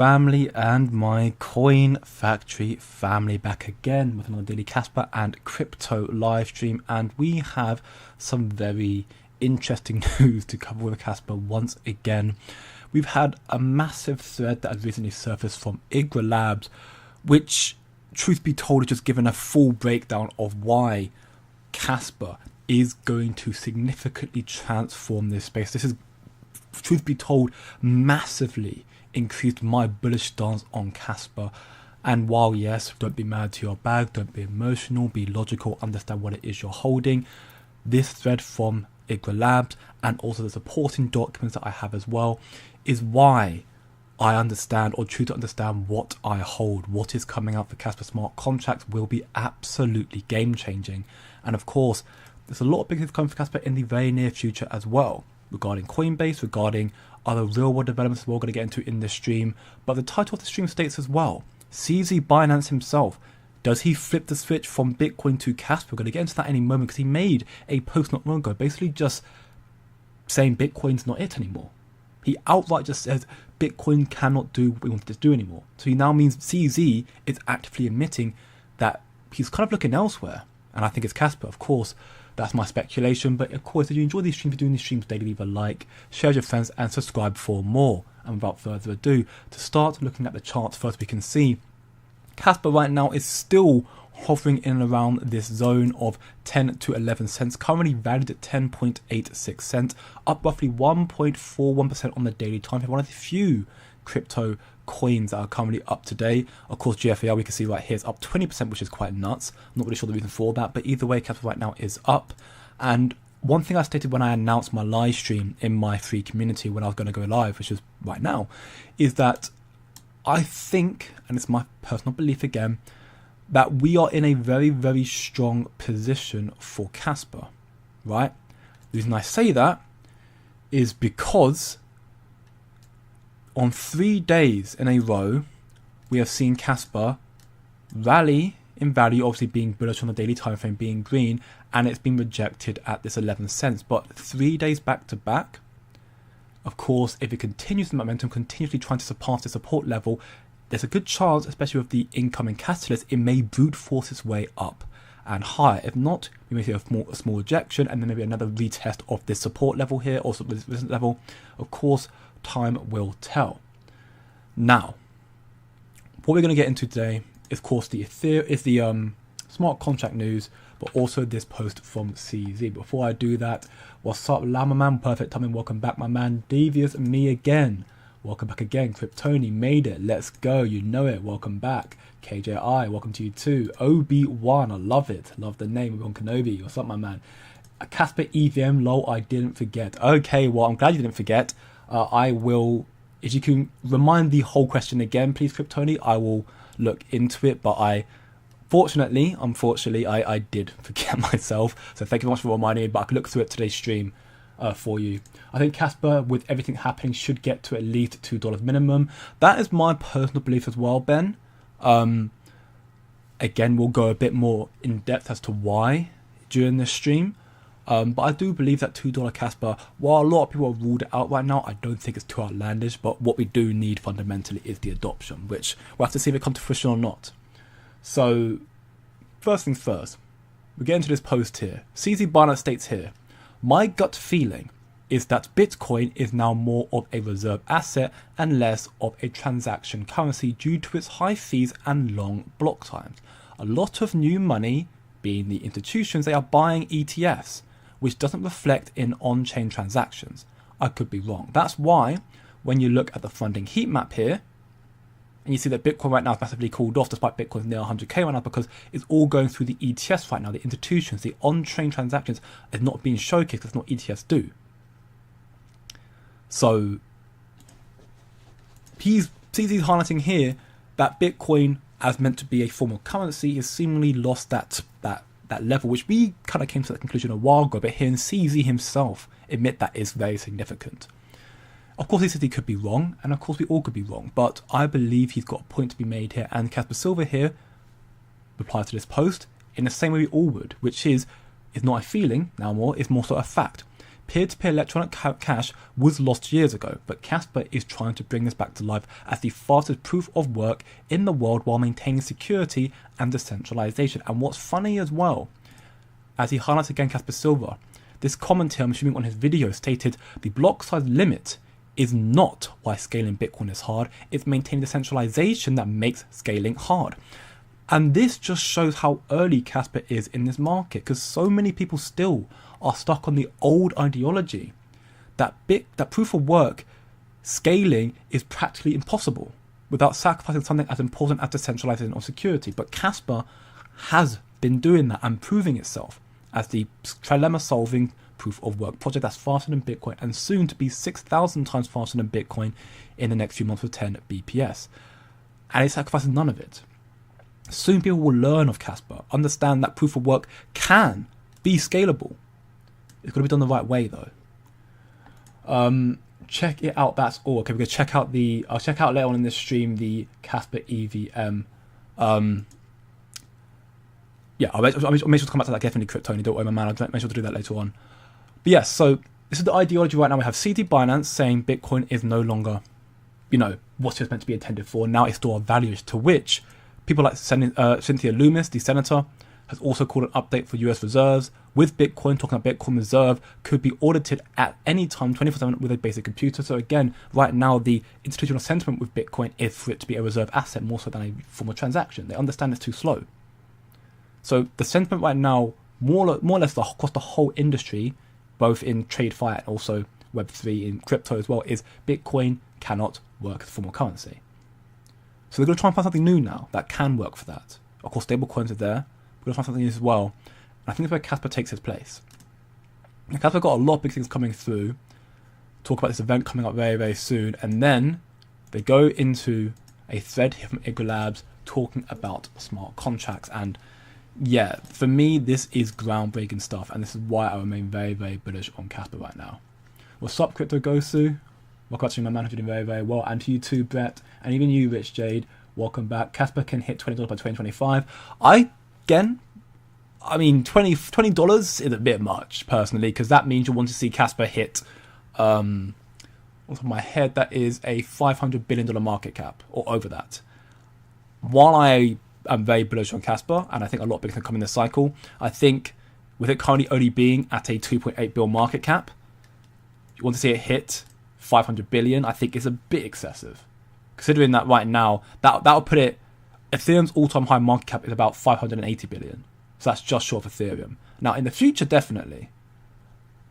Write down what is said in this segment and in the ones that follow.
family and my coin factory family back again with another daily Kaspa and crypto live stream, and we have some very interesting news to cover with Kaspa once again. We've had a massive thread that has recently surfaced from Igra Labs, which, truth be told, has just given a full breakdown of why Kaspa is going to significantly transform this space. This is, truth be told, massively increased my bullish stance on Kaspa. And while yes, don't be mad to your bag, don't be emotional, be logical, understand what it is you're holding, this thread from Igra Labs and also the supporting documents that I have as well is why I understand, or choose to understand, what I hold. What is coming out for Kaspa smart contracts will be absolutely game changing. And of course, there's a lot of big things coming for Kaspa in the very near future as well, regarding Coinbase, regarding other real world developments we're going to get into in this stream. But the title of the stream states as well, CZ Binance himself, does he flip the switch from Bitcoin to Kaspa? We're going to get into that any moment, because he made a post not long ago basically just saying Bitcoin's not it anymore. He outright just says Bitcoin cannot do what we wanted it to do anymore. So he now means CZ is actively admitting that he's kind of looking elsewhere. And I think it's Kaspa. Of course, that's my speculation. But of course, if you enjoy these streams, doing these streams daily, leave a like, share with your friends, and subscribe for more. And without further ado, to start looking at the charts first, we can see Kaspa right now is still hovering in and around this zone of 10 to 11 cents, currently valued at 10.86 cents, up roughly 1.41% on the daily time frame. One of the few crypto coins that are currently up today. Of course, GFAL we can see right here is up 20%, which is quite nuts. I'm not really sure the reason for that, but either way, Kaspa right now is up. And one thing I stated when I announced my live stream in my free community when I was going to go live, which is right now, is that I think, and it's my personal belief again, that we are in a very, very strong position for Kaspa, right? The reason I say that is because on 3 days in a row, we have seen Kaspa rally in value, obviously being bullish on the daily time frame, being green, and it's been rejected at this 11 cents. But 3 days back to back, of course, if it continues the momentum, continuously trying to surpass the support level, there's a good chance, especially with the incoming catalyst, it may brute force its way up and higher. If not, we may see a small rejection and then maybe another retest of this support level here, or this resistance level. Of course, time will tell. Now, what we're going to get into today is, of course, the smart contract news, but also this post from CZ. Before I do that, what's up, Llama Man? Perfect timing. Welcome back, my man. Devious, me again. Welcome back again. Kryptoni made it. Let's go. You know it. Welcome back. KJI, welcome to you too. OB1, I love it. Love the name. We're on Kenobi. What's up, my man? A Kaspa EVM, lol, I didn't forget. Okay, well, I'm glad you didn't forget. I will, if you can remind the whole question again, please, Kryptoni, I will look into it. But unfortunately, I did forget myself. So thank you very much for reminding me, but I can look through it today's stream for you. I think Kaspa, with everything happening, should get to at least $2 minimum. That is my personal belief as well, Ben. Again, we'll go a bit more in depth as to why during this stream. But I do believe that $2 Kaspa, while a lot of people have ruled it out right now, I don't think it's too outlandish. But what we do need fundamentally is the adoption, which we'll have to see if it comes to fruition or not. So, first things first, we get into this post here. CZ Binance states here, my gut feeling is that Bitcoin is now more of a reserve asset and less of a transaction currency due to its high fees and long block times. A lot of new money, being the institutions, they are buying ETFs, which doesn't reflect in on-chain transactions. I could be wrong. That's why when you look at the funding heat map here, and you see that Bitcoin right now is massively cooled off despite Bitcoin's near 100k right now, because it's all going through the ETFs right now. The institutions, the on-chain transactions is not being showcased. That's not ETFs do. So CZ's highlighting here that Bitcoin, as meant to be a form of currency, has seemingly lost that level, which we kind of came to that conclusion a while ago. But hearing CZ himself admit that is very significant. Of course, he says he could be wrong, and of course we all could be wrong, but I believe he's got a point to be made here, and Kaspa Silver here replied to this post in the same way we all would, which is not a feeling now more, it's more sort of fact. Peer-to-peer electronic cash was lost years ago, but Kaspa is trying to bring this back to life as the fastest proof of work in the world while maintaining security and decentralization. And what's funny as well, as he highlights again Kaspa Silver, this commentator, I'm assuming on his video, stated the block size limit is not why scaling Bitcoin is hard, it's maintaining decentralization that makes scaling hard. And this just shows how early Kaspa is in this market, because so many people still are stuck on the old ideology that proof of work scaling is practically impossible without sacrificing something as important as decentralization or security. But Kaspa has been doing that and proving itself as the trilemma-solving proof of work project that's faster than Bitcoin and soon to be 6,000 times faster than Bitcoin in the next few months with 10 BPS. And it sacrifices none of it. Soon people will learn of Kaspa, understand that proof of work can be scalable. It's got to be done the right way though. Check it out, that's all. Okay, we're going to check out I'll check out later on in this stream the Kaspa EVM. Yeah, I'll make sure to come back to that definitely crypto, don't worry my man, I'll make sure to do that later on. But yes, so this is the ideology right now. We have CT Binance saying Bitcoin is no longer, what it's meant to be intended for. Now it's store of values, to which people like Cynthia Loomis, the senator, has also called an update for US reserves with Bitcoin, talking about Bitcoin reserve could be audited at any time 24/7 with a basic computer. So again, right now the institutional sentiment with Bitcoin is for it to be a reserve asset more so than a form of transaction. They understand it's too slow. So the sentiment right now, more or less across the whole industry, both in TradeFi and also Web3 in crypto as well, is Bitcoin cannot work as a form of currency. So they're going to try and find something new now that can work for that. Of course, stable coins are there. We're going to find something new as well. And I think that's where Kaspa takes its place. Now, Kaspa got a lot of big things coming through. Talk about this event coming up very, very soon. And then they go into a thread here from Igra Labs talking about smart contracts. And yeah, for me, this is groundbreaking stuff. And this is why I remain very, very bullish on Kaspa right now. What's up, Crypto Gosu? Welcome back to my man who's doing very, very well. And to you too, Brett. And even you, Rich Jade. Welcome back. Kaspa can hit $20 by 2025. I mean, $20 is a bit much, personally, because that means you want to see Kaspa hit, off the top of my head, that is a $500 billion market cap, or over that. While I am very bullish on Kaspa, and I think a lot of big things come in this cycle, I think with it currently only being at a 2.8 billion market cap, you want to see it hit 500 billion, I think is a bit excessive. Considering that right now, that'll put it, Ethereum's all-time high market cap is about 580 billion. So that's just short of Ethereum. Now, in the future, definitely.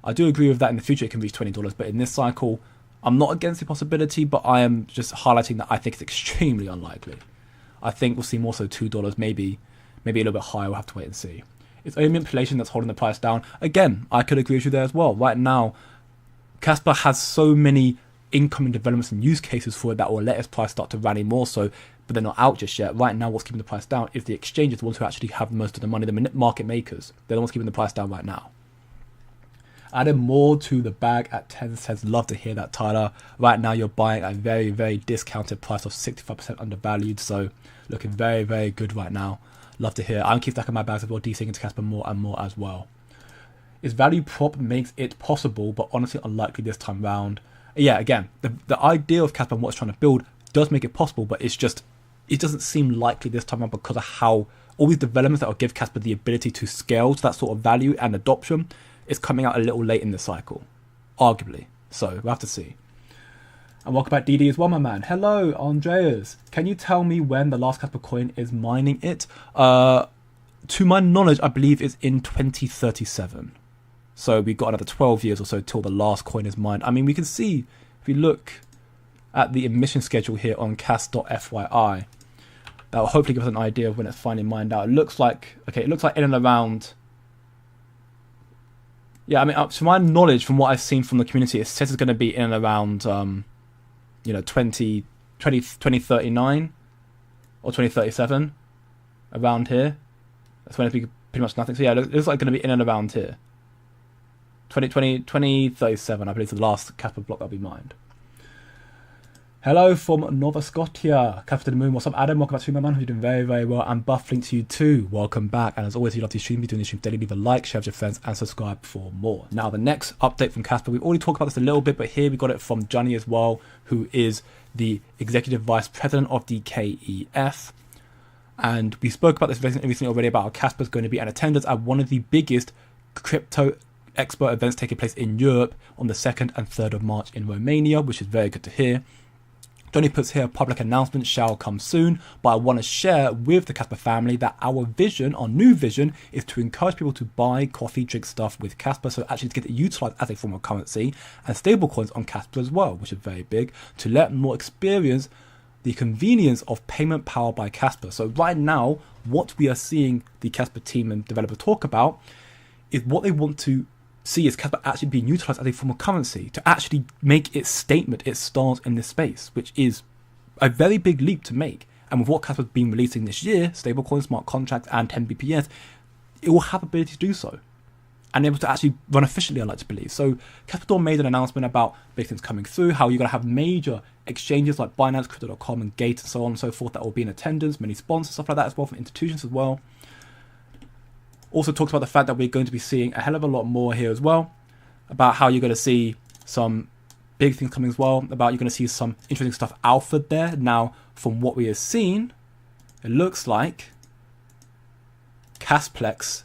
I do agree with that. In the future, it can reach $20. But in this cycle, I'm not against the possibility, but I am just highlighting that I think it's extremely unlikely. I think we'll see more so $2, maybe a little bit higher. We'll have to wait and see. It's only manipulation that's holding the price down. Again, I could agree with you there as well. Right now, Kaspa has so many incoming developments and use cases for it that will let its price start to rally more so, but they're not out just yet. Right now, what's keeping the price down is the exchanges, the ones who actually have most of the money, the market makers. They're the ones keeping the price down right now. Adding more to the bag at 10 cents. Love to hear that, Tyler. Right now, you're buying at a very, very discounted price of 65% undervalued. So looking very, very good right now. Love to hear. I'm keep stacking my bags as well, DCing into Kaspa more and more as well. Its value prop makes it possible, but honestly unlikely this time round. Yeah, again, the idea of Kaspa and what it's trying to build does make it possible, but it's just, it doesn't seem likely this time around because of how all these developments that will give Kaspa the ability to scale to that sort of value and adoption is coming out a little late in the cycle, arguably. So we'll have to see. And welcome back, DD, as well, my man. Hello, Andreas. Can you tell me when the last Kaspa coin is mining it? To my knowledge, I believe it's in 2037. So we've got another 12 years or so till the last coin is mined. I mean, we can see, if we look at the emission schedule here on cas.fyi, that will hopefully give us an idea of when it's finally mined out. It looks like, okay, it looks like in and around, yeah, I mean, up to my knowledge, from what I've seen from the community, it says it's going to be in and around, 2039 or 2037, around here. That's when it'll be pretty much nothing. So yeah, it looks like going to be in and around here. 2037, I believe, is the last Kaspa block that'll be mined. Hello from Nova Scotia. Captain to the Moon. What's up, Adam? Welcome back to my man. You're doing very, very well. And Buff link to you too. Welcome back. And as always, if you love to stream, you're doing this stream daily. Leave a like, share with your friends, and subscribe for more. Now, the next update from Kaspa, we've already talked about this a little bit, but here we got it from Johnny as well, who is the Executive Vice President of the KEF. And we spoke about this recently already about how Kaspa is going to be in attendance at one of the biggest crypto expert events taking place in Europe on the 2nd and 3rd of March in Romania, which is very good to hear. Johnny puts here a public announcement shall come soon, but I want to share with the Kaspa family that our vision, our new vision, is to encourage people to buy coffee, drink stuff with Kaspa, so actually to get it utilized as a form of currency, and stablecoins on Kaspa as well, which is very big, to let more experience the convenience of payment powered by Kaspa. So right now, what we are seeing the Kaspa team and developer talk about is what they want to see is Kaspa actually being utilized as a form of currency to actually make its statement, its stance in this space, which is a very big leap to make. And with what Kaspa's been releasing this year, stablecoins, smart contracts, and 10 BPS, it will have ability to do so and able to actually run efficiently, I like to believe. So Kaspa made an announcement about big things coming through, how you're going to have major exchanges like Binance, Crypto.com, and Gate, and so on and so forth that will be in attendance, many sponsors, stuff like that as well from institutions as well. Also talks about the fact that we're going to be seeing a hell of a lot more here as well, about how you're going to see some big things coming as well, about you're going to see some interesting stuff alpha there. Now, from what we have seen, it looks like Casplex,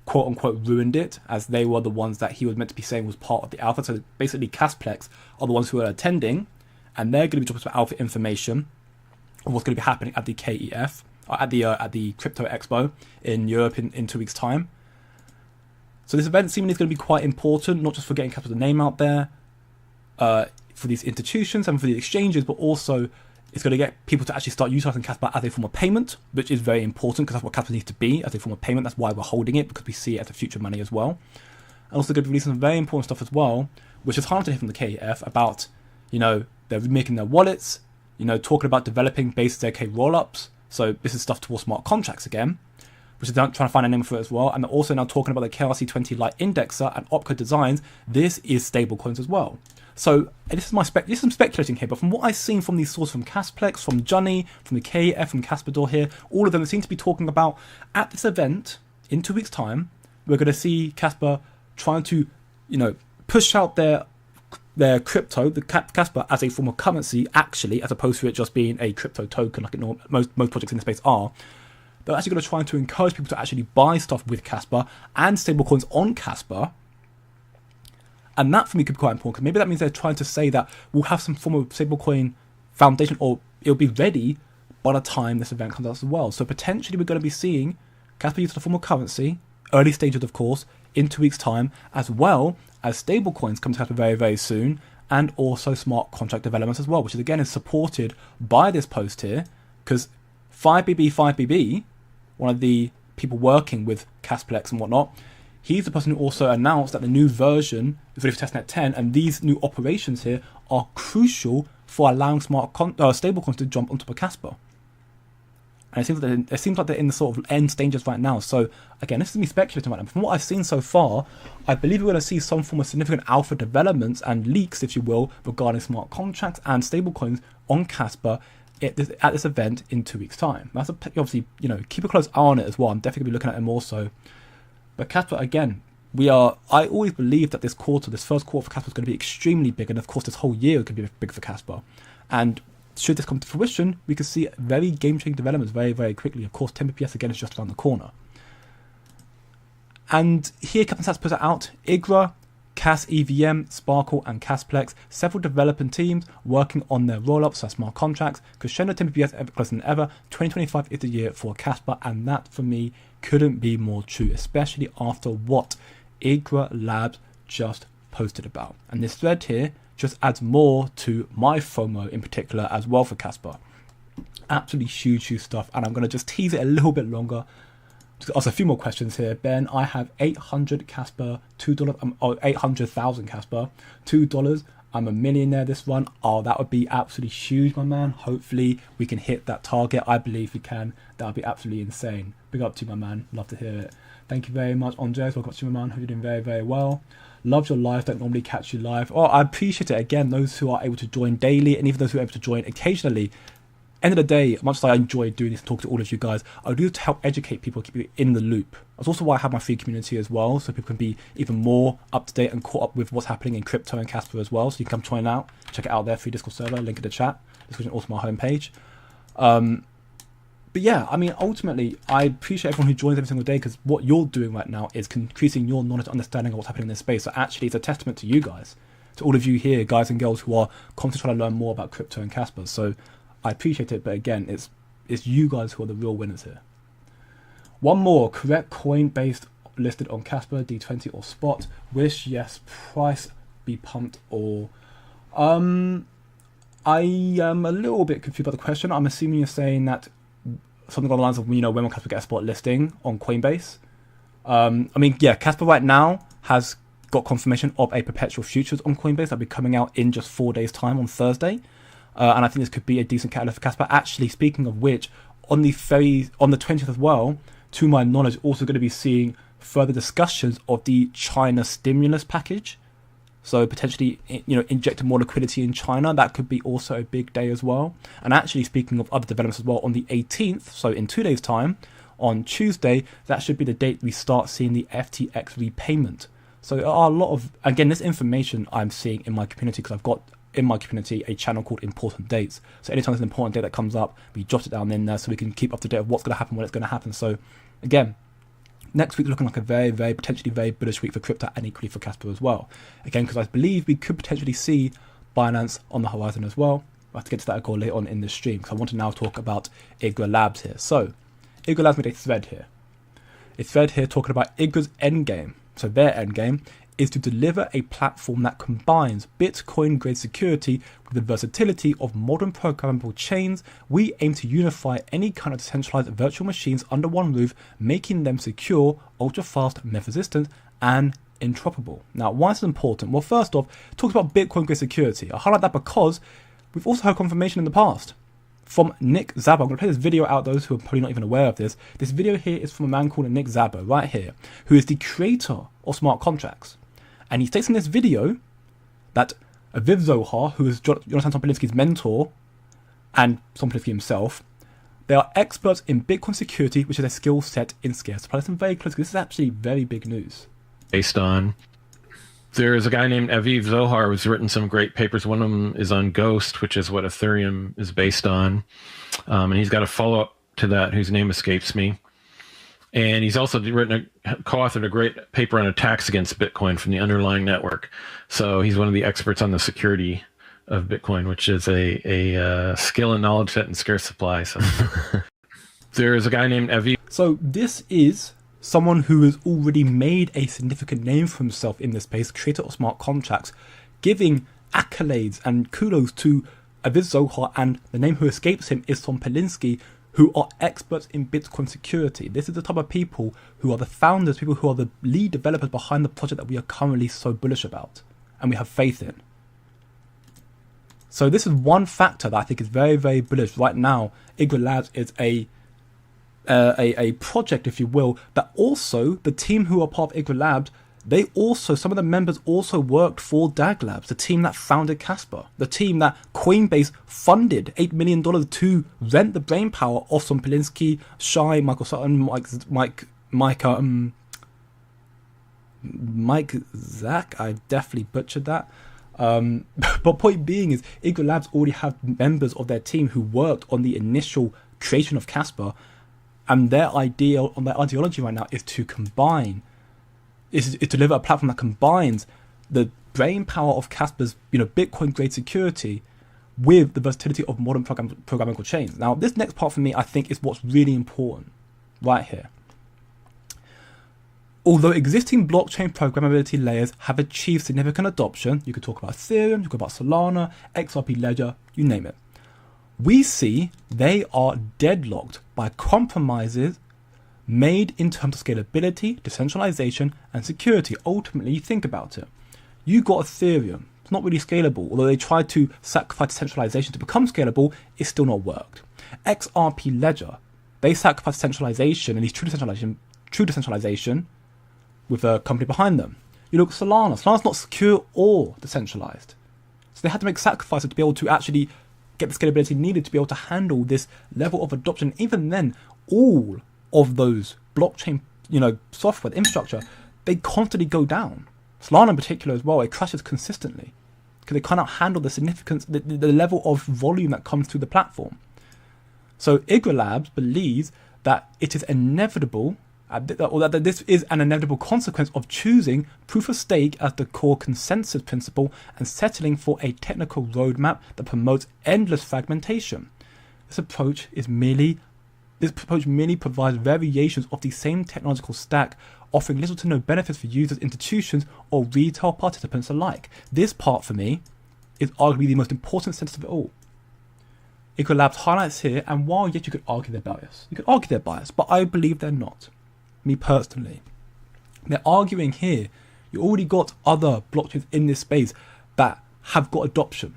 quote unquote, ruined it, as they were the ones that he was meant to be saying was part of the alpha. So basically Casplex are the ones who are attending, and they're going to be dropping some alpha information of what's going to be happening at the KEF. At the Crypto Expo in Europe in 2 weeks' time. So this event seemingly is going to be quite important, not just for getting Kaspa's name out there for these institutions and for the exchanges, but also it's going to get people to actually start utilizing Kaspa as a form of payment, which is very important because that's what Kaspa needs to be, as a form of payment. That's why we're holding it, because we see it as a future money as well. And also going to be releasing some very important stuff as well, which is highlighted here from the KEF about, they're making their wallets, talking about developing base ZK rollups. So this is stuff towards smart contracts again, which is trying to find a name for it as well. And they're also now talking about the KRC20 Lite Indexer and Opco designs. This is stablecoins as well. So this is some speculating here, but from what I've seen from these sources from Casplex, from Johnny, from the KF, from Kaspador here, all of them seem to be talking about at this event in 2 weeks' time, we're going to see Kaspa trying to, push out their crypto, the Kaspa, as a form of currency, actually, as opposed to it just being a crypto token like most projects in the space are. They're actually going to try to encourage people to actually buy stuff with Kaspa and stablecoins on Kaspa. And that for me could be quite important, because maybe that means they're trying to say that we'll have some form of stablecoin foundation, or it'll be ready by the time this event comes out as well. So potentially we're going to be seeing Kaspa used as a form of currency, early stages of course, in 2 weeks' time, as well as stablecoins come to Kaspa very, very soon, and also smart contract developments as well, which is again is supported by this post here, because 5BB, one of the people working with Casplex and whatnot, he's the person who also announced that the new version is ready for testnet 10, and these new operations here are crucial for allowing stablecoins to jump onto Kaspa. And it seems like they're in the sort of end stages right now. So again, this is me speculating right now. From what I've seen so far, I believe we're going to see some form of significant alpha developments and leaks, if you will, regarding smart contracts and stablecoins on Kaspa at this event in 2 weeks' time. That's obviously, keep a close eye on it as well. I'm definitely going to be looking at it more so. But Kaspa, again, I always believe that this first quarter for Kaspa is going to be extremely big, and of course this whole year could be big for Kaspa. And should this come to fruition, we could see very game-changing developments very, very quickly. Of course, 10 BPS again is just around the corner. And here, Captain Sats puts it out: Igra, Kas EVM, Sparkle, and Casplex, several developing teams working on their roll-ups as smart contracts. Crescendo 10 BPS ever closer than ever. 2025 is the year for Kaspa, and that for me couldn't be more true, especially after what Igra Labs just posted about. And this thread here just adds more to my FOMO in particular as well for Kaspa. Absolutely huge stuff, and I'm going to just tease it a little bit longer. Just ask a few more questions here. Ben, I have 800 Kaspa, $2, or 800,000 Kaspa, $2. I'm a millionaire this run. Oh, that would be absolutely huge, my man. Hopefully we can hit that target. I believe we can. That would be absolutely insane. Big up to you, my man. Love to hear it. Thank you very much, Andres. Welcome to you, my man. Hope you're doing very, very well. Love your live. Don't normally catch you live. Oh, I appreciate it. Again, those who are able to join daily and even those who are able to join occasionally. End of the day, much as I enjoy doing this and talking to all of you guys, I do to help educate people, keep you in the loop. That's also why I have my free community as well, so people can be even more up to date and caught up with what's happening in crypto and Casper as well. So you can come join out, check it out there, free Discord server, link in the chat. Discord also my homepage. But yeah, I mean, ultimately, I appreciate everyone who joins every single day, because what you're doing right now is increasing your knowledge and understanding of what's happening in this space. So actually, it's a testament to you guys, to all of you here, guys and girls who are constantly trying to learn more about crypto and Casper. So I appreciate it, but again, it's you guys who are the real winners here. One more, correct coin based listed on Casper, D20 or spot. Wish, yes, price be pumped or... I am a little bit confused about the question. I'm assuming you're saying that something along the lines of, when will Casper get a spot listing on Coinbase? I mean, yeah, Casper right now has got confirmation of a perpetual futures on Coinbase that'll be coming out in just 4 days' time on Thursday. And I think this could be a decent catalyst for Casper. Actually, speaking of which, on the 20th as well, to my knowledge, also going to be seeing further discussions of the China stimulus package. So potentially, injecting more liquidity in China. That could be also a big day as well. And actually, speaking of other developments as well, on the 18th, so in 2 days' time, on Tuesday, that should be the date we start seeing the FTX repayment. So there are a lot of, again, this information I'm seeing in my community, because I've got in my community a channel called Important Dates. So anytime there's an important date that comes up, we jot it down in there so we can keep up to date of what's going to happen when it's going to happen. So again, next week looking like a very, very potentially very bullish week for crypto and equally for Casper as well. Again, because I believe we could potentially see Binance on the horizon as well. I'll have to get to that goal later on in this stream, because I want to now talk about Igra Labs here. So Igra Labs made a thread here. A thread here talking about Igra's endgame. So their endgame is to deliver a platform that combines Bitcoin-grade security with the versatility of modern programmable chains. We aim to unify any kind of decentralized virtual machines under one roof, making them secure, ultra-fast, meth-resistant, and interoperable. Now, why is this important? Well, first off, it talks about Bitcoin-grade security. I highlight that because we've also had confirmation in the past from Nick Szabo. I'm going to play this video out, those who are probably not even aware of this. This video here is from a man called Nick Szabo, right here, who is the creator of smart contracts. And he states in this video that Aviv Zohar, who is Jonathan Tompolinski's mentor and Tompolinski himself, they are experts in Bitcoin security, which is a skill set in scarce supply. Listen very closely. This is actually very big news. Based on, there is a guy named Aviv Zohar who's written some great papers. One of them is on Ghost, which is what Ethereum is based on. And he's got a follow-up to that whose name escapes me. And he's also co-authored a great paper on attacks against Bitcoin from the underlying network. So he's one of the experts on the security of Bitcoin, which is a skill and knowledge set in scarce supply. So there is a guy named Aviv. So this is someone who has already made a significant name for himself in this space, creator of smart contracts, giving accolades and kudos to Aviv Zohar, and the name who escapes him is Tom Polinsky, who are experts in Bitcoin security. This is the type of people who are the founders, people who are the lead developers behind the project that we are currently so bullish about and we have faith in. So this is one factor that I think is very, very bullish. Right now, Igra Labs is a project, if you will, that also the team who are part of Igra Labs, some of the members also worked for DAG Labs, the team that founded Casper, the team that Coinbase funded $8 million to rent the brainpower of Tom Polinsky, Shai, Michael Sutton, Mike Zach. I definitely butchered that. But point being is, Igra Labs already have members of their team who worked on the initial creation of Casper, and their ideology right now is to combine. Is to deliver a platform that combines the brain power of Casper's, Bitcoin grade security with the versatility of modern programmable chains. Now, this next part for me, I think, is what's really important right here. Although existing blockchain programmability layers have achieved significant adoption, you could talk about Ethereum, you could talk about Solana, XRP Ledger, you name it. We see they are deadlocked by compromises made in terms of scalability, decentralization, and security. Ultimately, think about it. You got Ethereum. It's not really scalable. Although they tried to sacrifice decentralization to become scalable, it's still not worked. XRP Ledger, they sacrificed centralization, and true decentralization with a company behind them. You look at Solana. Solana's not secure or decentralized. So they had to make sacrifices to be able to actually get the scalability needed to be able to handle this level of adoption. Even then, all of those blockchain, software, the infrastructure, they constantly go down. Solana in particular as well, it crashes consistently because they cannot handle the significance, the level of volume that comes through the platform. So Igra Labs believes that it is inevitable, or that this is an inevitable consequence of choosing proof of stake as the core consensus principle and settling for a technical roadmap that promotes endless fragmentation. This approach merely provides variations of the same technological stack, offering little to no benefits for users, institutions, or retail participants alike. This part, for me, is arguably the most important sentence of it all. Igra Labs highlights here, and while yet you could argue they're biased, but I believe they're not. Me personally. They're arguing here, you already got other blockchains in this space that have got adoption,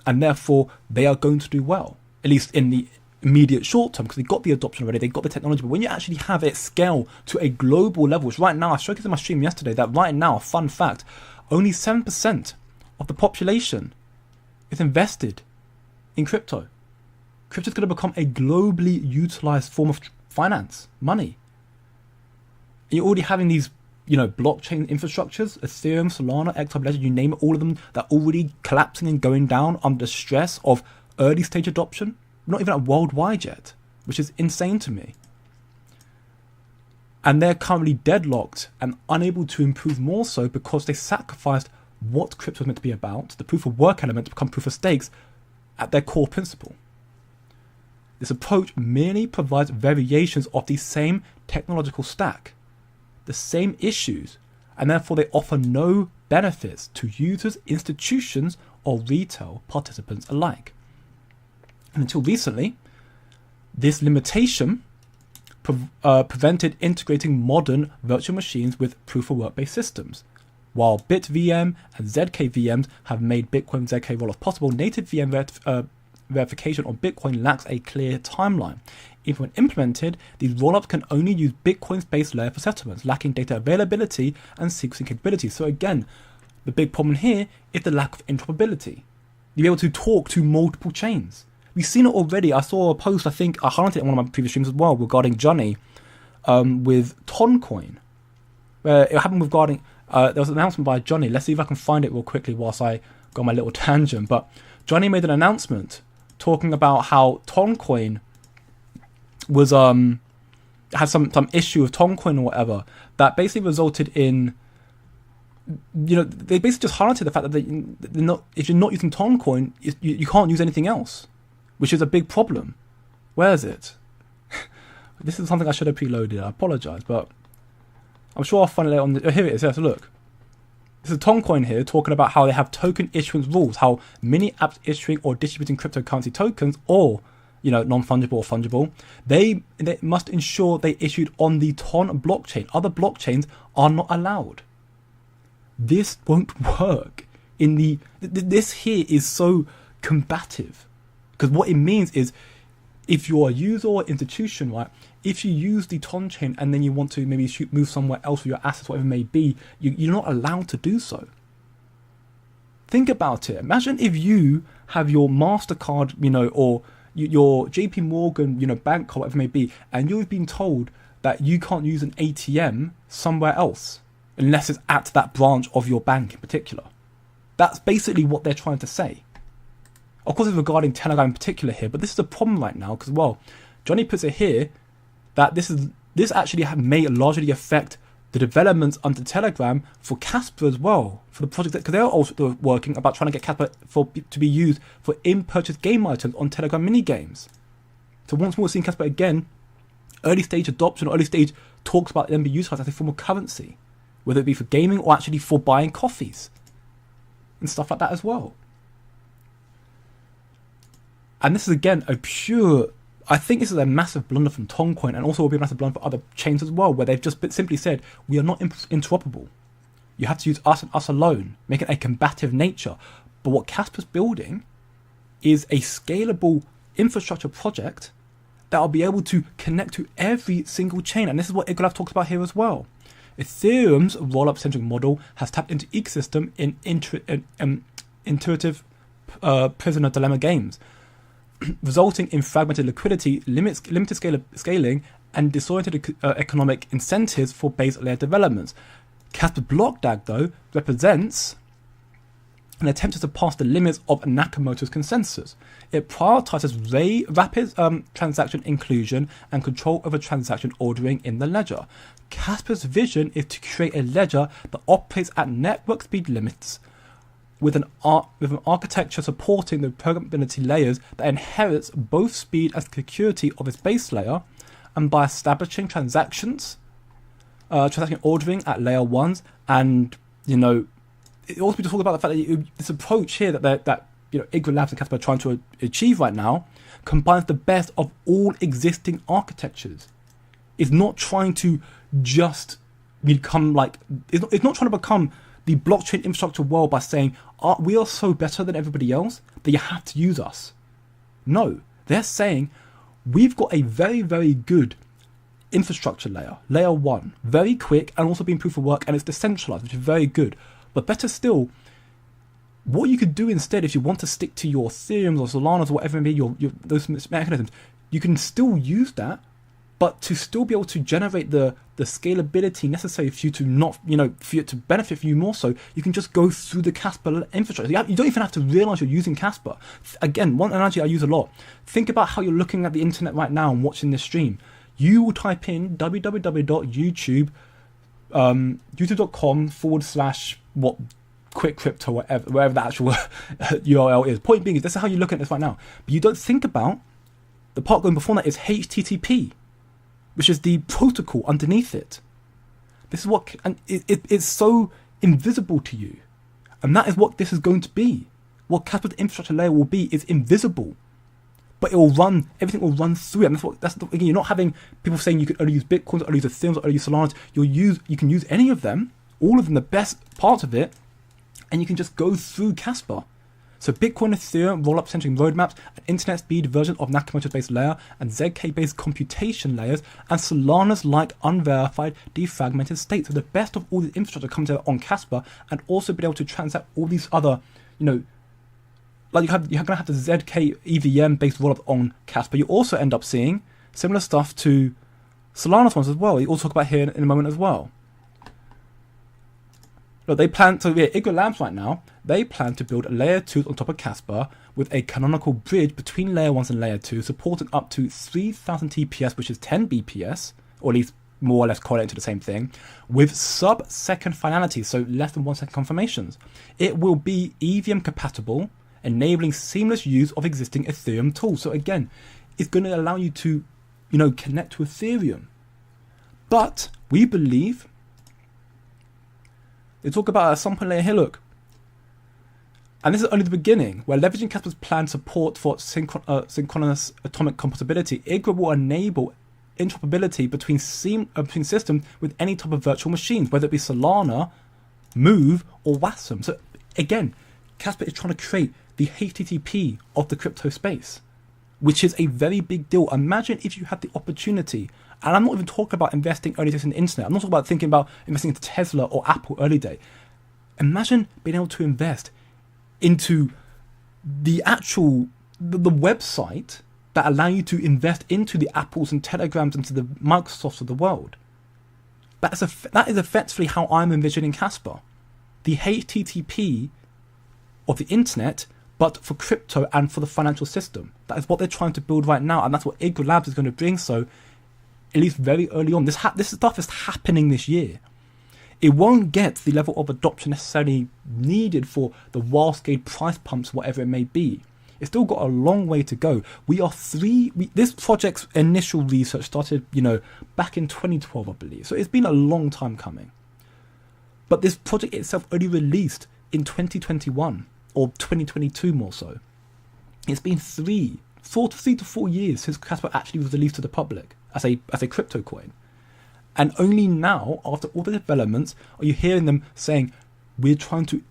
and therefore they are going to do well, at least in the immediate short term, because they got the adoption already, they got the technology. But when you actually have it scale to a global level, which right now, I showed it in my stream yesterday, that right now, fun fact, only 7% of the population is invested in crypto. Crypto is going to become a globally utilized form of finance, money. And you're already having these, blockchain infrastructures, Ethereum, Solana, XRP Ledger, you name it, all of them, that are already collapsing and going down under stress of early stage adoption. Not even at worldwide yet, which is insane to me. And they're currently deadlocked and unable to improve more so because they sacrificed what crypto was meant to be about, the proof of work element, to become proof of stakes at their core principle. This approach merely provides variations of the same technological stack, the same issues, and therefore they offer no benefits to users, institutions, or retail participants alike. And until recently, this limitation prevented integrating modern virtual machines with proof-of-work-based systems. While BitVM and ZK-VMs have made Bitcoin ZK rollup possible, native VM verification on Bitcoin lacks a clear timeline. Even when implemented, these rollups can only use Bitcoin's base layer for settlements, lacking data availability and sequencing capabilities. So again, the big problem here is the lack of interoperability. You're able to talk to multiple chains. We've seen it already. I saw a post, I think I highlighted it in one of my previous streams as well, regarding Johnny with Toncoin, where it happened regarding, there was an announcement by Johnny. Let's see if I can find it real quickly whilst I go on my little tangent. But Johnny made an announcement talking about how Toncoin was, had some issue with Toncoin or whatever, that basically resulted in, they basically just highlighted the fact that if you're not using Toncoin, you can't use anything else, which is a big problem. Where is it? This is something I should have preloaded. I apologize, but I'm sure I'll find it later on. Here it is. Yes, look. This is Toncoin here talking about how they have token issuance rules, how many apps issuing or distributing cryptocurrency tokens or, non-fungible or fungible, they must ensure they issued on the Ton blockchain. Other blockchains are not allowed. This won't work. This here is so combative. Because what it means is, if you're a user or institution, right, if you use the Ton chain and then you want to maybe move somewhere else with your assets, whatever it may be, you're not allowed to do so. Think about it. Imagine if you have your MasterCard, or your JP Morgan, bank card, whatever it may be, and you've been told that you can't use an ATM somewhere else unless it's at that branch of your bank in particular. That's basically what they're trying to say. Of course, it's regarding Telegram in particular here, but this is a problem right now because, Johnny puts it here that this actually may largely affect the developments under Telegram for Kaspa as well, for the project, because they're also working about trying to get Kaspa to be used for in-purchase game items on Telegram mini games. So once more, we're seeing Kaspa again, early stage adoption, early stage talks about them being utilized as a form of currency, whether it be for gaming or actually for buying coffees and stuff like that as well. And this is again I think this is a massive blunder from Toncoin, and also will be a massive blunder for other chains as well, where they've just simply said, we are not interoperable. You have to use us and us alone, making a combative nature. But what Kaspa's building is a scalable infrastructure project that will be able to connect to every single chain. And this is what Igra Labs talks about here as well. Ethereum's roll-up centric model has tapped into ecosystem in intuitive prisoner dilemma games, resulting in fragmented liquidity, limited scaling, and disoriented economic incentives for base layer developments. Kaspa's block DAG, though, represents an attempt to surpass the limits of Nakamoto's consensus. It prioritizes rapid transaction inclusion and control over transaction ordering in the ledger. Kaspa's vision is to create a ledger that operates at network speed limits, with an architecture supporting the programmability layers that inherits both speed and security of its base layer, and by establishing transaction ordering at layer ones. And it also be to talk about the fact that this approach here that Igra Labs and Kaspa are trying to achieve right now combines the best of all existing architectures. It's not trying to just become it's not trying to become the blockchain infrastructure world by saying we are so better than everybody else that you have to use us. No, they're saying we've got a very, very good infrastructure layer 1, very quick and also being proof of work, and it's decentralized, which is very good. But better still, what you could do instead, if you want to stick to your Ethereums or Solanas or whatever it may be, those mechanisms, you can still use that, but to still be able to generate the scalability necessary for you to not, for it to benefit for you more so, you can just go through the Kaspa infrastructure. You don't even have to realize you're using Kaspa. Again, one analogy I use a lot. Think about how you're looking at the internet right now and watching this stream. You will type in youtube.com/ quick crypto, wherever the actual URL is. Point being is, this is how you look at this right now. But you don't think about the part going before that is HTTP, which is the protocol underneath it. This is what, and it's so invisible to you. And that is what this is going to be. What Kaspa's infrastructure layer will be is invisible. But it will run, everything will run through it. And again, you're not having people saying you can only use Bitcoins, or only use Ethereum, or only use Solana. You can use any of them, all of them, the best parts of it, and you can just go through Kaspa. So Bitcoin, Ethereum, roll-up centric roadmaps, an internet speed version of Nakamoto's base layer, and ZK-based computation layers, and Solana's like unverified, defragmented state. So the best of all the infrastructure comes out on Kaspa, and also be able to transact all these other, like you're going to have the ZK EVM based rollup on Kaspa. You also end up seeing similar stuff to Solana's ones as well. You also talk about here in a moment as well. Look, they plan to, Igra Labs right now, they plan to build layer 2s on top of Kaspa with a canonical bridge between layer 1s and layer 2, supporting up to 3000 TPS, which is 10 BPS, or at least more or less correlating to the same thing, with sub-second finality, so less than 1 second confirmations. It will be EVM compatible, enabling seamless use of existing Ethereum tools. So again, it's going to allow you to, connect to Ethereum. But we believe, they talk about at some point later here, look, and this is only the beginning, where leveraging Kaspa's planned support for synchronous atomic compatibility, Igra will enable interoperability between systems with any type of virtual machines, whether it be Solana, Move, or Wasm. So again, Kaspa is trying to create the HTTP of the crypto space, which is a very big deal. Imagine if you had the opportunity, and I'm not even talking about investing early days in the internet, I'm not talking about thinking about investing into Tesla or Apple early day. Imagine being able to invest into the actual, the website that allow you to invest into the Apples and Telegrams, into the Microsofts of the world. That is effectively how I'm envisioning Kaspa. The HTTP of the internet, but for crypto and for the financial system. That is what they're trying to build right now, and that's what Igra Labs is going to bring. So, at least very early on, this stuff is happening this year. It won't get the level of adoption necessarily needed for the wild-scale price pumps, whatever it may be. It's still got a long way to go. This project's initial research started, back in 2012, I believe. So it's been a long time coming. But this project itself only released in 2021, or 2022 more so. It's been 3 to 4 years since Kaspa actually was released to the public as a crypto coin. And only now, after all the developments, are you hearing them saying, we're trying to,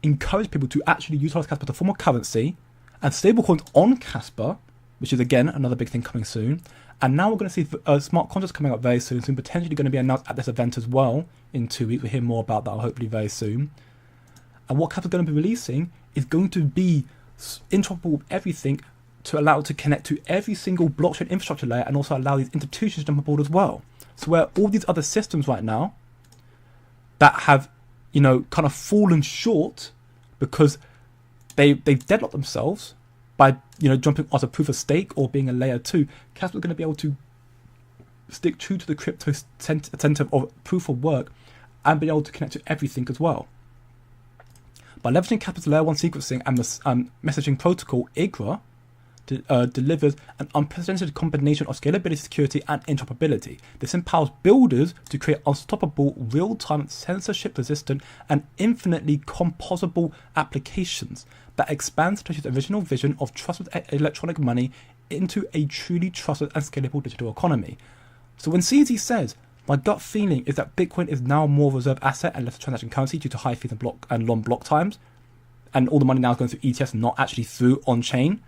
encourage people to actually utilize Kaspa to form a currency, and stablecoins on Kaspa, which is again another big thing coming soon. And now we're going to see smart contracts coming up very soon, potentially going to be announced at this event as well in 2 weeks. We'll hear more about that hopefully very soon. And what Kaspa is going to be releasing is going to be interoperable with everything to allow it to connect to every single blockchain infrastructure layer, and also allow these institutions to jump on board as well. So where all these other systems right now that have, kind of fallen short because they've deadlocked themselves by, jumping as a proof of stake or being a layer 2, Kaspa is going to be able to stick true to the crypto center of proof of work and be able to connect to everything as well. By leveraging Kaspa's layer 1 sequencing and messaging protocol, Igra delivers an unprecedented combination of scalability, security, and interoperability. This empowers builders to create unstoppable, real-time, censorship-resistant, and infinitely composable applications that expand Satoshi's original vision of trusted electronic money into a truly trusted and scalable digital economy. So when CZ says, my gut feeling is that Bitcoin is now more of a reserve asset and less a transaction currency due to high fees and long block times, and all the money now is going through ETFs, not actually through on-chain.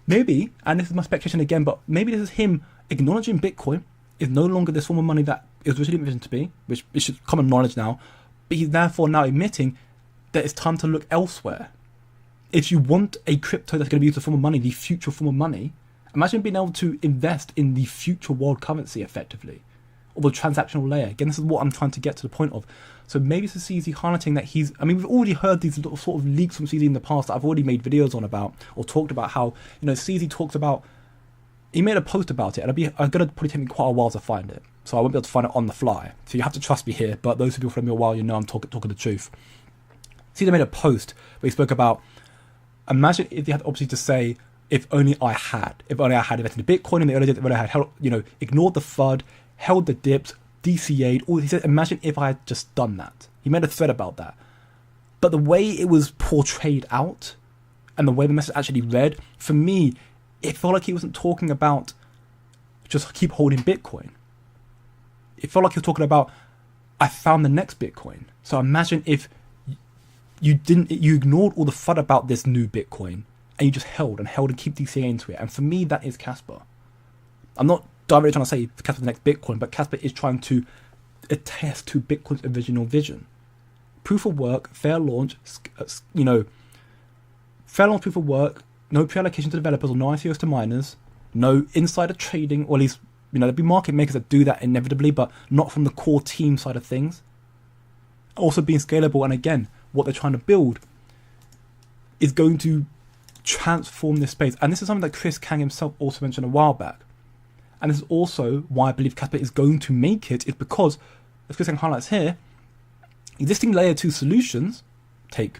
Maybe, and this is my speculation again, but maybe this is him acknowledging Bitcoin is no longer this form of money that it was originally envisioned to be, which is common knowledge now, but he's therefore now admitting that it's time to look elsewhere. If you want a crypto that's going to be used as a form of money, the future form of money, imagine being able to invest in the future world currency effectively, or the transactional layer. Again, this is what I'm trying to get to the point of. So maybe it's a CZ highlighting that we've already heard these little sort of leaks from CZ in the past that I've already made videos on about, or talked about how, CZ talks about, he made a post about it, and I'm going to probably take me quite a while to find it. So I won't be able to find it on the fly. So you have to trust me here, but those of you who follow me a while, I'm talking the truth. CZ made a post where he spoke about, imagine if they had the opportunity to say, if only I had invested in Bitcoin in the early days, if only I had, ignored the FUD, held the dips, DCA'd, he said, imagine if I had just done that. He made a thread about that. But the way it was portrayed out, and the way the message actually read, for me, it felt like he wasn't talking about just keep holding Bitcoin. It felt like he was talking about, I found the next Bitcoin. So imagine if you ignored all the FUD about this new Bitcoin, and you just held and keep DCA into it. And for me, that is Kaspa. I'm not directly trying to say Kaspa's the next Bitcoin, but Kaspa is trying to attest to Bitcoin's original vision. Proof of work, fair launch, proof of work, no pre-allocation to developers or no ICOs to miners, no insider trading, or at least, there'll be market makers that do that inevitably, but not from the core team side of things. Also being scalable, and again, what they're trying to build is going to transform this space. And this is something that Chris Kang himself also mentioned a while back. And this is also why I believe Kaspa is going to make it, is because, as Chris Kang highlights here, existing layer 2 solutions, take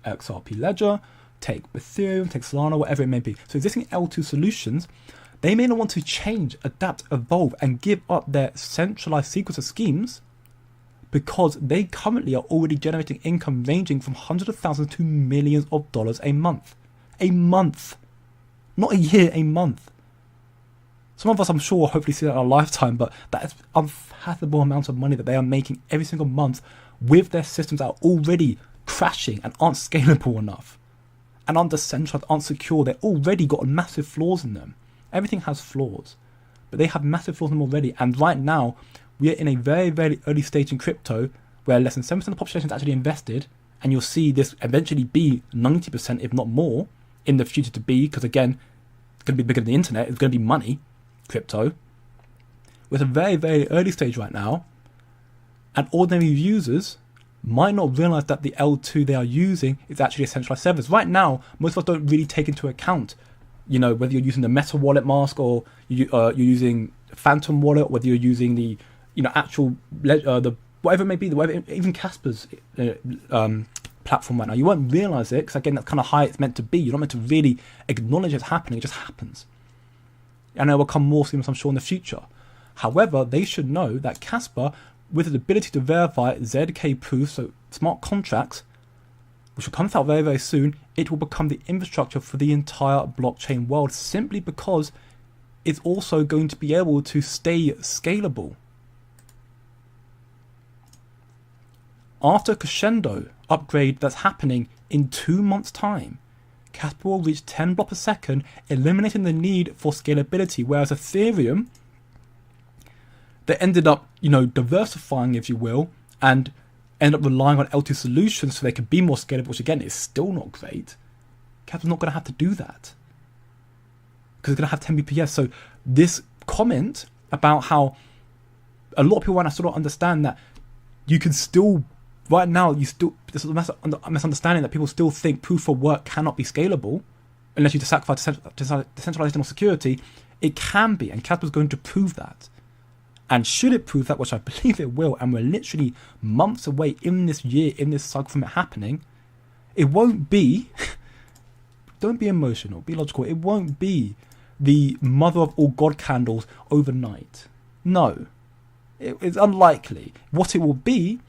XRP Ledger, take Ethereum, take Solana, whatever it may be. So existing L2 solutions, they may not want to change, adapt, evolve, and give up their centralized sequence of schemes because they currently are already generating income ranging from hundreds of thousands to millions of dollars a month. A month. Not a year, a month. Some of us, I'm sure, will hopefully see that in our lifetime, but that is unfathomable amounts of money that they are making every single month with their systems that are already crashing and aren't scalable enough and aren't decentralized, aren't secure. They've already got massive flaws in them. Everything has flaws, but they have massive flaws in them already. And right now, we are in a very, very early stage in crypto where less than 7% of the population is actually invested, and you'll see this eventually be 90%, if not more, in the future to be, because again, it's going to be bigger than the internet, it's going to be money. Crypto. We're at a very, very early stage right now, and ordinary users might not realize that the L2 they are using is actually a centralized service. Right now, most of us don't really take into account, whether you're using the Meta wallet mask or you're using Phantom wallet, or whether you're using the, actual the whatever it may be, even Kaspa's platform right now. You won't realize it because again, that's kind of how it's meant to be. You're not meant to really acknowledge it's happening. It just happens. And it will come more seamless, I'm sure, in the future. However, they should know that Kaspa, with its ability to verify ZK proofs, so smart contracts, which will come out very, very soon, it will become the infrastructure for the entire blockchain world, simply because it's also going to be able to stay scalable. after a crescendo upgrade that's happening in 2 months' time, Casper will reach 10 blocks per second, eliminating the need for scalability. Whereas Ethereum, they ended up, diversifying, if you will, and ended up relying on L2 solutions so they could be more scalable, which again is still not great. Casper's not going to have to do that because it's going to have 10 BPS. So this comment about how a lot of people right now still don't understand that you can still, right now, there's a misunderstanding that people still think proof of work cannot be scalable unless you sacrifice decentralization or security. It can be, and Casper's going to prove that. And should it prove that, which I believe it will, and we're literally months away in this year, in this cycle from it happening, it won't be, don't be emotional, be logical, it won't be the mother of all God candles overnight. No, it's unlikely. What it will be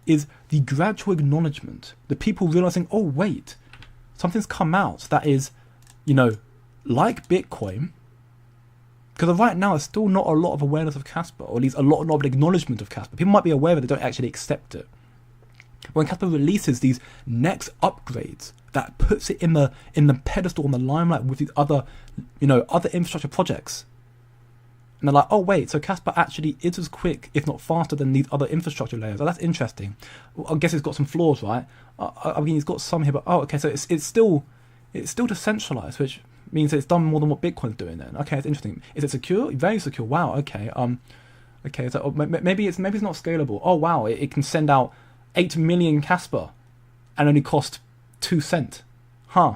is the gradual acknowledgement, the people realizing, oh wait, something's come out that is, like Bitcoin, because right now there's still not a lot of awareness of Casper, or at least a lot of acknowledgement of Casper. People might be aware of it, they don't actually accept it. When Casper releases these next upgrades that puts it in the pedestal, on the limelight with these other infrastructure projects, and they're like, oh wait, so Casper actually is as quick, if not faster, than these other infrastructure layers. Oh, that's interesting. Well, I guess it's got some flaws, right? I mean, it's got some here, but okay, so it's still decentralized, which means it's done more than what Bitcoin's doing. Then, okay, it's interesting. Is it secure? Very secure. Wow. Okay. Okay. So maybe it's not scalable. Oh wow, it can send out 8 million Casper and only cost 2 cents. Huh.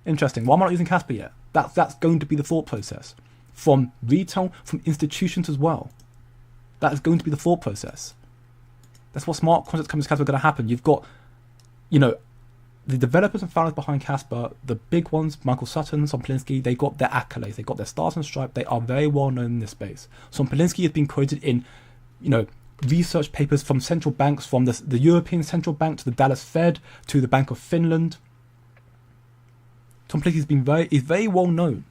Interesting. Why am I not using Casper yet? That's going to be the thought process from retail, from institutions as well. That is going to be the thought process. That's what smart contracts coming to Casper are going to happen. You've got, the developers and founders behind Casper, the big ones, Michael Sutton, Son Polinsky, they got their accolades, they got their stars and stripes, they are very well known in this space. Son Polinsky has been quoted in, research papers from central banks, from the European Central Bank to the Dallas Fed to the Bank of Finland. Son Polinsky is very well known.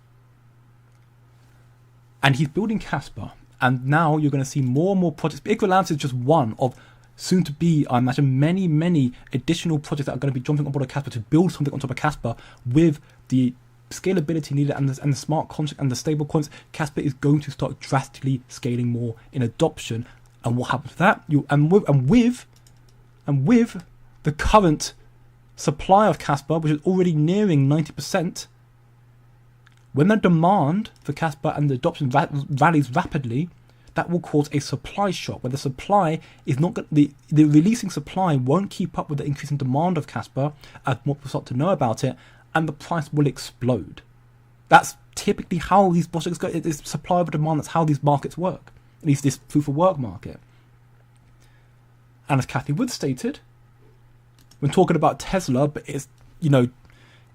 And he's building Casper, and now you're going to see more and more projects. Igra Labs is just one of soon to be, I imagine, many, many additional projects that are going to be jumping on board of Casper to build something on top of Casper with the scalability needed and the smart contract and the stable coins. Casper is going to start drastically scaling more in adoption. And what happens with that? With the current supply of Casper, which is already nearing 90%, when the demand for Casper and the adoption rallies rapidly, that will cause a supply shock, where the supply is not the releasing supply won't keep up with the increasing demand of Casper as more people start to know about it, and the price will explode. That's typically how these projects go. It's supply over demand. That's how these markets work, at least this proof of work market. And as Kathy Wood stated, when talking about Tesla, but it's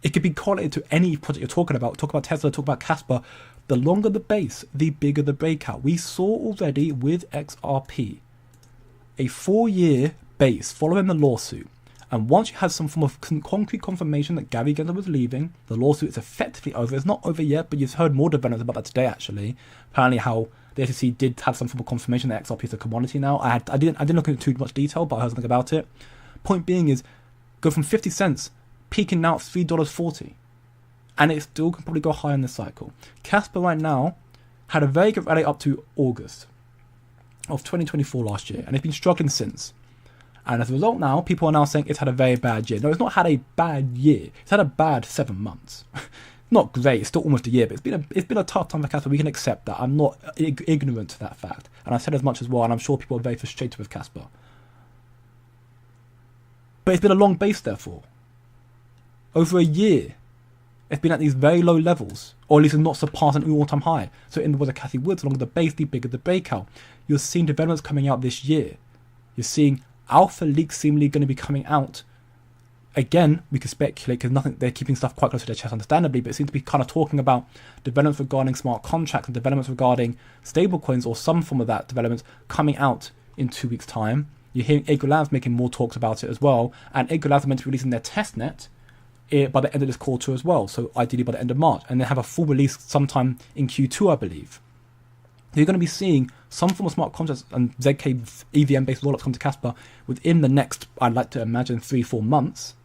it could be correlated to any project you're talking about. Talk about Tesla, talk about Casper. The longer the base, the bigger the breakout. We saw already with XRP a 4-year base following the lawsuit. And once you had some form of concrete confirmation that Gary Gensler was leaving, the lawsuit is effectively over. It's not over yet, but you've heard more developments about that today, actually. Apparently how the SEC did have some form of confirmation that XRP is a commodity now. I didn't look into too much detail, but I heard something about it. Point being is, go from 50 cents, peaking now at $3.40. And it still can probably go higher in this cycle. Casper right now had a very good rally up to August of 2024 last year, and it's been struggling since. And as a result now, people are now saying it's had a very bad year. No, it's not had a bad year. It's had a bad 7 months. Not great, it's still almost a year, but it's been a tough time for Casper. We can accept that. I'm not ignorant to that fact. And I said as much as well, and I'm sure people are very frustrated with Casper. But it's been a long base, therefore. Over a year, it's been at these very low levels, or at least it's not surpassed an all-time high. So in the words of Cathy Woods, the longer the base, the bigger the breakout. You're seeing developments coming out this year. You're seeing alpha leaks seemingly going to be coming out. Again, we could speculate because they're keeping stuff quite close to their chest, understandably, but it seems to be kind of talking about developments regarding smart contracts and developments regarding stablecoins or some form of that development coming out in 2 weeks' time. You're hearing Igra Labs making more talks about it as well, and Igra Labs are meant to be releasing their testnet by the end of this quarter as well, so ideally by the end of March, and they have a full release sometime in Q2, I believe. You're going to be seeing some form of smart contracts and ZK EVM-based rollups come to Kaspa within the next, I'd like to imagine, 3-4 months.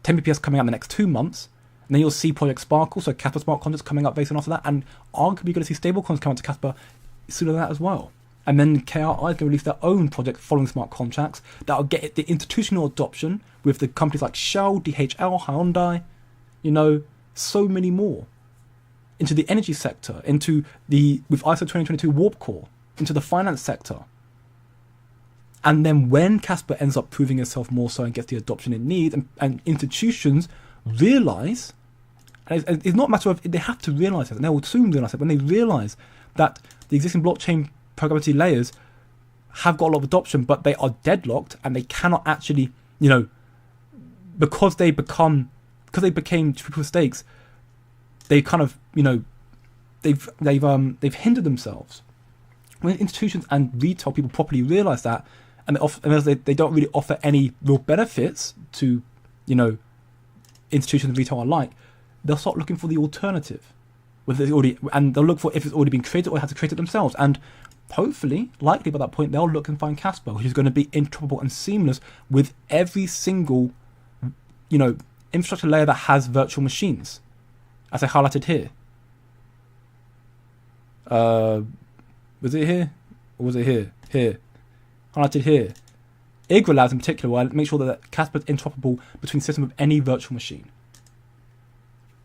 10 BPS coming out in the next 2 months. And then you'll see Project Sparkle, so Kaspa smart contracts coming up very soon after that. And arguably you're going to see stablecoins come out to Kaspa sooner than that as well. And then KRI is going to release their own project following smart contracts that will get the institutional adoption with the companies like Shell, DHL, Hyundai, so many more. Into the energy sector, with ISO 2022 Warp Core, into the finance sector. And then when Kaspa ends up proving itself more so and gets the adoption it needs, and institutions realize, and it's not a matter of, they have to realize it, and they will soon realize it, when they realize that the existing blockchain programmability layers have got a lot of adoption, but they are deadlocked and they cannot actually, because they became proof of stakes, they kind of, they've hindered themselves. When institutions and retail people properly realize that, and they don't really offer any real benefits to, institutions and retail alike, they'll start looking for the alternative. And they'll look for if it's already been created or have to create it themselves. And hopefully, likely by that point, they'll look and find Kaspa, which is going to be interoperable and seamless with every single, infrastructure layer that has virtual machines, as I highlighted here. Was it here? Or was it here? Here. Highlighted here. Igra Labs in particular will make sure that Kaspa is interoperable between systems with any virtual machine.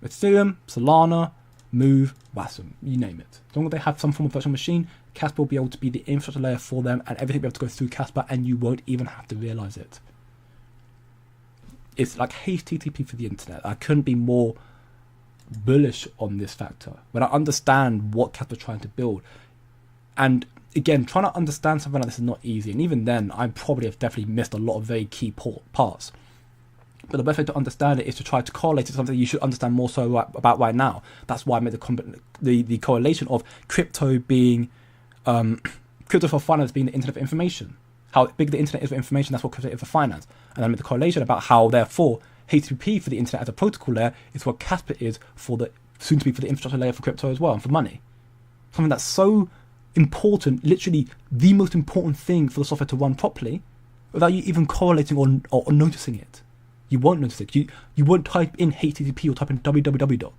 Ethereum, Solana, Move, Wasm, you name it. As long as they have some form of virtual machine, Kaspa will be able to be the infrastructure layer for them, and everything will be able to go through Kaspa, and you won't even have to realize it. It's like HTTP for the internet. I couldn't be more bullish on this factor when I understand what Kaspa is trying to build. And again, trying to understand something like this is not easy, and even then I probably have definitely missed a lot of very key parts. But the best way to understand it is to try to correlate it to something you should understand more so about right now. That's why I made the correlation of crypto being crypto for finance being the internet for information. How big the internet is for information, that's what crypto is for finance. And I made the correlation about how therefore HTTP for the internet as a protocol layer is what Kaspa is for the soon to be for the infrastructure layer for crypto as well, and for money. Something that's so important, literally the most important thing for the software to run properly, without you even correlating or noticing it. You won't notice it. You won't type in HTTP or type in www.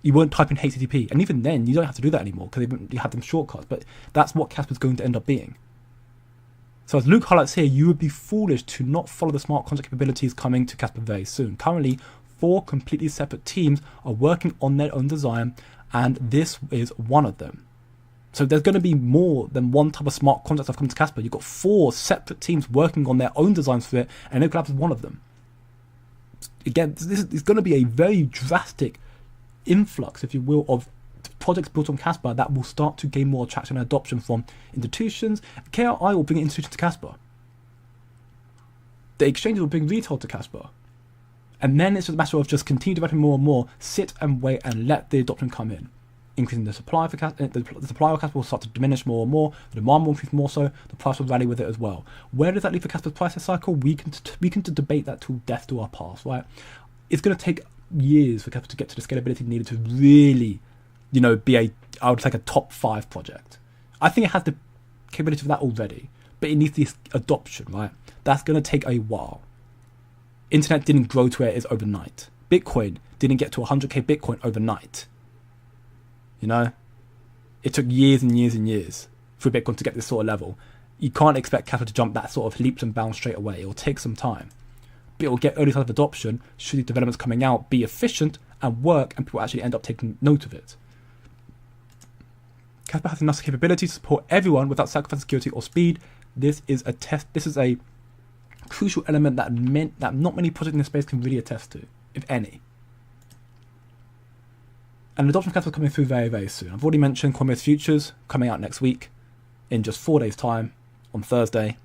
You won't type in HTTP, and even then you don't have to do that anymore because you have them shortcuts. But that's what Kaspa's going to end up being. So as Luke highlights here, you would be foolish to not follow the smart contract capabilities coming to Kaspa very soon. Currently, 4 completely separate teams are working on their own design, and this is one of them. So there's going to be more than one type of smart contract that's coming to Kaspa. You've got 4 separate teams working on their own designs for it, and Igra Labs is one of them. Again, this is going to be a very drastic influx, if you will, of projects built on Kaspa that will start to gain more traction and adoption from institutions. KRI will bring institutions to Kaspa. The exchanges will bring retail to Kaspa. And then it's just a matter of just continue developing more and more, sit and wait and let the adoption come in. Increasing the supply for Kaspa, the supply of Kaspa will start to diminish more and more, the demand will increase more so, the price will rally with it as well. Where does that leave for Kaspa's price cycle? We can debate that till death do our pass, right? It's going to take years for Kaspa to get to the scalability needed to really, be I would say a top 5 project. I think it has the capability for that already, but it needs this adoption, right? That's going to take a while. Internet didn't grow to where it is overnight. Bitcoin didn't get to 100k Bitcoin overnight. It took years and years and years for Bitcoin to get this sort of level. You can't expect Kaspa to jump that sort of leaps and bounds straight away. It will take some time. But it will get early signs of adoption should these developments coming out be efficient and work, and people actually end up taking note of it. Kaspa has enough capability to support everyone without sacrificing security or speed. This is a crucial element that not many projects in this space can really attest to, if any. And adoption of Kaspa is coming through very, very soon. I've already mentioned Coinbase Futures coming out next week in just 4 days' time on Thursday.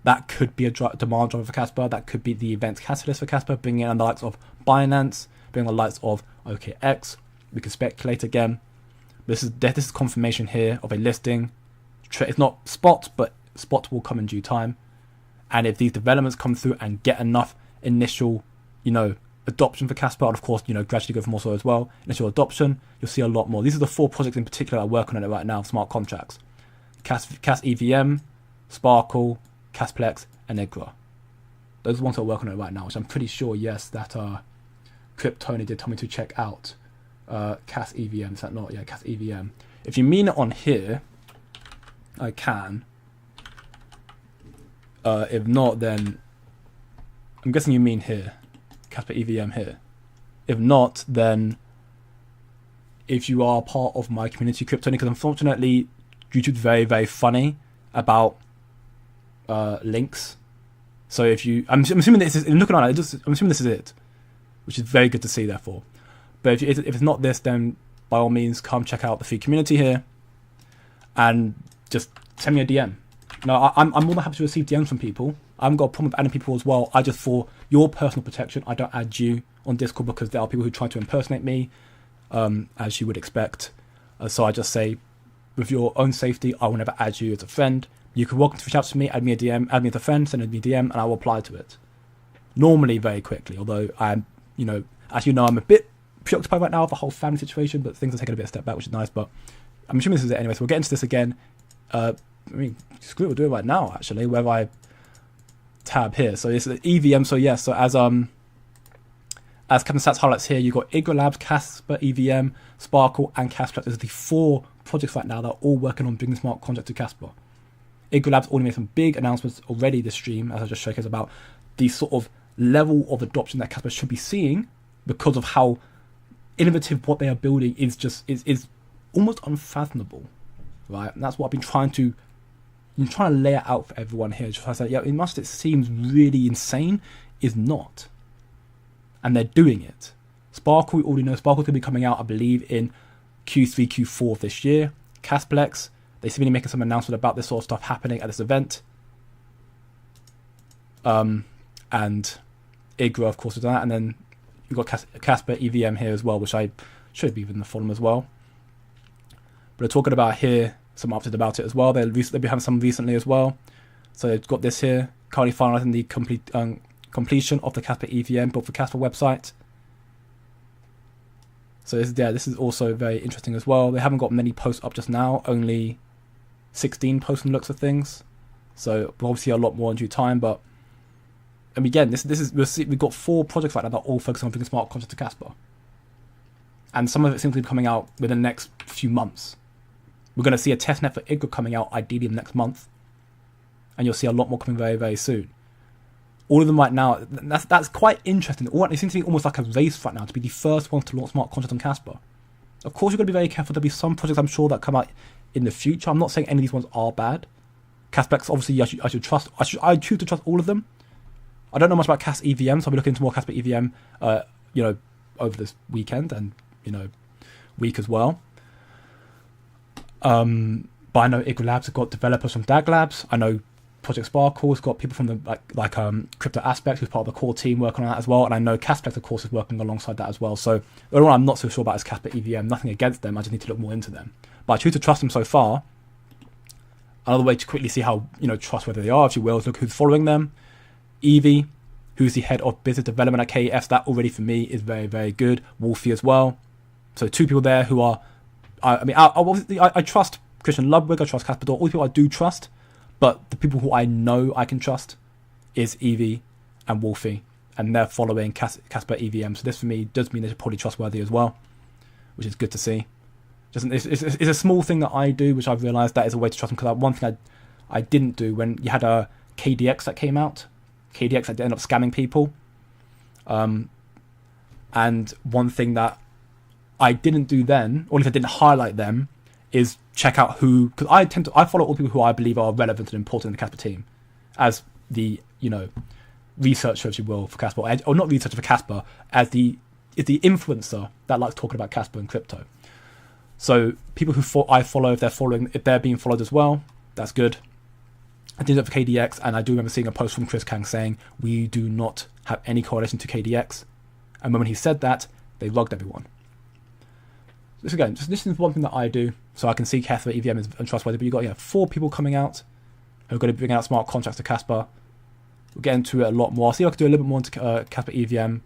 That could be a demand driver for Kaspa. That could be the event catalyst for Kaspa, bringing in the likes of Binance, bringing in the likes of OKX. We can speculate again. This is confirmation here of a listing. It's not spot, but spot will come in due time. And if these developments come through and get enough initial, adoption for Kaspa, and of course, gradually go for more so as well. Initial adoption, you'll see a lot more. These are the 4 projects in particular that are working on it right now, smart contracts. Kas EVM, Sparkle, Kasplex, and Igra. Those are the ones that are working on it right now, which I'm pretty sure, yes, that Cryptony did tell me to check out. Kas EVM, is that not? Yeah, Kas EVM. If you mean it on here, I can. If not, then I'm guessing you mean here. Kaspa EVM here. If not, then if you are part of my community, Cryptony, because unfortunately YouTube's very, very funny about links. So if you, I'm assuming this is, looking at it, I'm assuming this is it, which is very good to see. Therefore, but if it's not this, then by all means come check out the free community here, and just send me a DM. No, I'm more than happy to receive DMs from people. I haven't got a problem with adding people as well. I just, for your personal protection, I don't add you on Discord because there are people who try to impersonate me, as you would expect. So I just say, with your own safety, I will never add you as a friend. You can welcome to reach out to me, add me a DM, add me as a friend, send me a DM, and I will reply to it. Normally very quickly, although I'm, as you know, I'm a bit preoccupied right now with the whole family situation, but things are taking a bit of a step back, which is nice. But I'm assuming this is it anyway, so we'll get into this again. Screw it, we'll do it right now, actually, where I tab here. So it's the EVM, so yes, so as Captain Stats highlights here, you've got Igra Labs, Kaspa EVM, Sparkle, and Kasplex. There's the 4 projects right now that are all working on bringing smart contract to Kaspa. Igra Labs already made some big announcements already this stream, as I just showcased, about the sort of level of adoption that Kaspa should be seeing because of how innovative what they are building is almost unfathomable, right? And that's what I've been trying to lay it out for everyone here. Just to say, it seems really insane, is not. And they're doing it. Sparkle, we already know Sparkle's going to be coming out, I believe, in Q3, Q4 of this year. Kasplex, they seem to be making some announcement about this sort of stuff happening at this event. And Igra, of course, is that. And then you've got Kaspa EVM here as well, which I should be in the forum as well. But they're talking about here some updates about it as well. They'll be having some recently as well. So they've got this here, currently finalizing the completion of the Kaspa EVM built for Kaspa website. So this is also very interesting as well. They haven't got many posts up just now, only 16 posts and looks of things. So we'll obviously see a lot more in due time. But and again, we've got 4 projects right now that are all focused on bringing smart contracts to Kaspa, and some of it seems to be coming out within the next few months. We're going to see a testnet for Igra coming out ideally in the next month, and you'll see a lot more coming very, very soon. All of them right now, that's quite interesting. It seems to be almost like a race right now to be the first ones to launch smart contracts on Kaspa. Of course, you've got to be very careful. There'll be some projects, I'm sure, that come out in the future. I'm not saying any of these ones are bad. Kasplex, obviously, I should trust. I choose to trust all of them. I don't know much about Kas EVM, so I'll be looking into more Kaspa EVM, over this weekend and week as well. But I know Igra Labs have got developers from DAG Labs. I know Project Sparkle's got people from the like Crypto Aspect, who's part of the core team, working on that as well. And I know Kasplex, of course, is working alongside that as well. So the only one I'm not so sure about is Kaspa EVM. Nothing against them. I just need to look more into them. But I choose to trust them so far. Another way to quickly see how trustworthy they are, if you will, is look who's following them. Evie, who's the head of business development at KEF, that already for me is very, very good. Wolfie as well. So 2 people there who are, I trust Christian Ludwig, I trust Casper Dor, all the people I do trust, but the people who I know I can trust is Evie and Wolfie, and they're following Kaspa EVM. So this for me does mean they're probably trustworthy as well, which is good to see. It's a small thing that I do, which I've realised that is a way to trust them, because one thing I didn't do when you had a KDX that came out, KDX that ended up scamming people. And one thing that I didn't do then, or if I didn't highlight them, is check out who, because I follow all people who I believe are relevant and important in the Kaspa team, as the researcher, if you will, for Kaspa, or not researcher for Kaspa, as the influencer that likes talking about Kaspa and crypto. So people who I follow, if they're being followed as well, that's good. I did it for KDX, and I do remember seeing a post from Chris Kang saying we do not have any correlation to KDX, and when he said that, they logged everyone. This is one thing that I do, so I can see Kaspa EVM is untrustworthy. But you've got 4 people coming out who are going to be bringing out smart contracts to Kaspa. We'll get into it a lot more. I'll see if I can do a little bit more into Kaspa EVM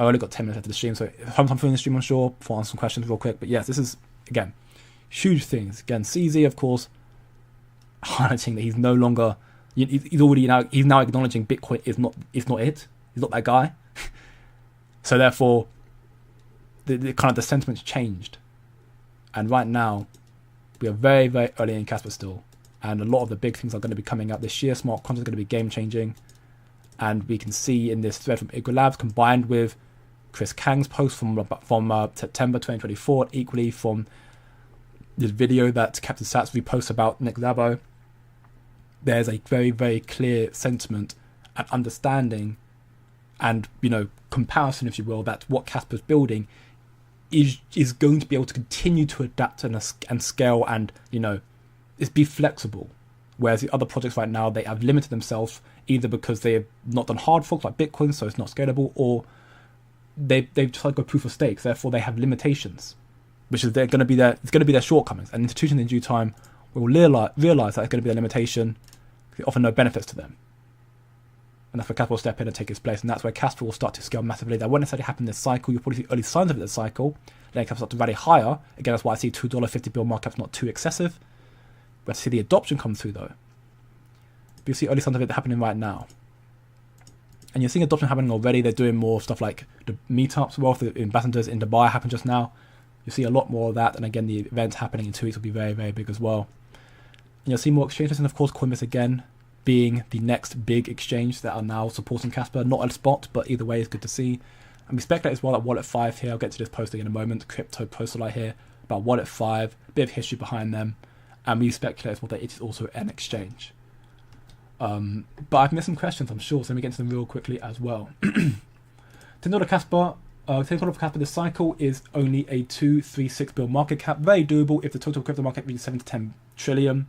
I only got 10 minutes after the stream, so sometime through the stream, I'm sure, for answer some questions real quick. But yes, this is, again, huge things. Again, CZ, of course, highlighting that he's no longer, he's now acknowledging Bitcoin is not it. He's not that guy. So therefore, the kind of the sentiment's changed. And right now, we are very, very early in Kaspa still. And a lot of the big things are going to be coming out this year. Smart contracts are going to be game-changing. And we can see in this thread from Igra Labs, combined with Chris Kang's post from September 2024, equally from this video that Captain Sats reposts about Nick Labo, there's a very, very clear sentiment and understanding and, comparison, if you will, that what Kaspa's building is going to be able to continue to adapt and scale and, be flexible. Whereas the other projects right now, they have limited themselves either because they have not done hard forks like Bitcoin, so it's not scalable, or they've tried to go proof of stake, therefore they have limitations, which is it's going to be their shortcomings. And institutions in due time will realize that it's going to be a limitation. They offer no benefits to them. And that's where Kaspa will step in and take its place. And that's where Kaspa will start to scale massively. That won't necessarily happen this cycle. You'll probably see early signs of it this cycle. Then Kaspa start to rally higher. Again, that's why I see $2.50 bill markup's not too excessive. We have to see the adoption come through though. But you see early signs of it happening right now. And you're seeing adoption happening already. They're doing more stuff like the meetups. Well, the ambassadors in Dubai happened just now. You'll see a lot more of that. And again, the event happening in 2 weeks will be very, very big as well. And you'll see more exchanges. And of course, Coinbase again being the next big exchange that are now supporting Kaspa. Not a spot, but either way, it's good to see. And we speculate as well at Wallet 5 here. I'll get to this posting in a moment. Crypto post light here about Wallet 5. A bit of history behind them. And we speculate as well that it is also an exchange. But I've missed some questions, I'm sure, so let me get into them real quickly as well. $10 Kaspa, $10 for Kaspa this cycle is only a 236 bill market cap. Very doable if the total crypto market reaches 7 to 10 trillion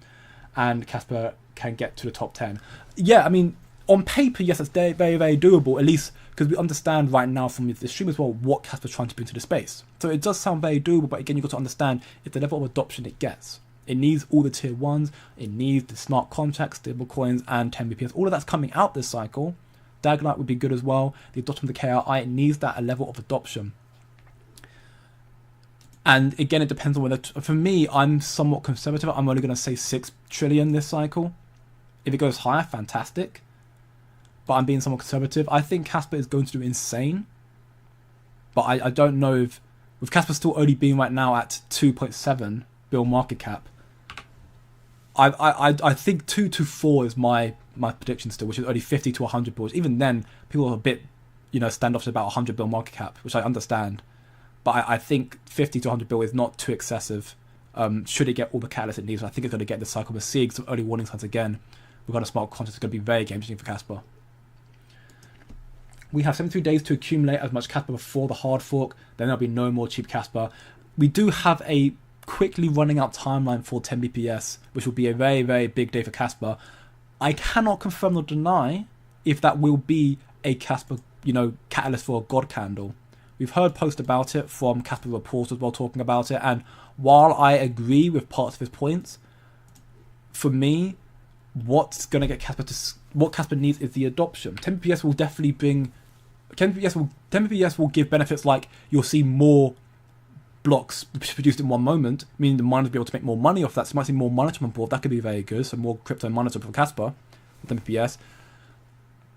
and Kaspa can get to the top 10. Yeah, I mean, on paper, yes, it's very, very, very doable, at least because we understand right now from the stream as well what Kaspa's trying to bring to the space. So it does sound very doable, but again, you've got to understand if the level of adoption it gets. It needs all the tier 1s, it needs the smart contracts, stable coins, and 10 BPS. All of that's coming out this cycle. Daglite would be good as well. The adoption of the KRI, it needs that level of adoption. And again, it depends on whether, for me, I'm somewhat conservative. I'm only going to say 6 trillion this cycle. If it goes higher, fantastic. But I'm being somewhat conservative. I think Kaspa is going to do insane. But I don't know if, with Kaspa still only being right now at 2.7 bill market cap, I think 2 to 4 is my prediction still, which is only 50 to 100 bills. Even then, people are a bit, standoffish about 100 bill market cap, which I understand. But I think 50 to 100 bill is not too excessive. Should it get all the catalysts it needs? I think it's going to get the cycle. We're seeing some early warning signs again. We've got a smart contract. It's going to be very game changing for Kaspa. We have 73 days to accumulate as much Kaspa before the hard fork. Then there'll be no more cheap Kaspa. We do have a quickly running out timeline for 10 BPS, which will be a very, very big day for Kaspa. I cannot confirm or deny if that will be a Kaspa, catalyst for a God candle. We've heard posts about it from Kaspa reports as well talking about it, and while I agree with parts of his points, for me, what's going to get Kaspa to what Kaspa needs is the adoption. 10 BPS will definitely bring 10 BPS will give benefits like you'll see more blocks produced in one moment, meaning the miners will be able to make more money off that. So you might see more monetary on board. That could be very good. So more crypto monetary for Kaspa than BPS.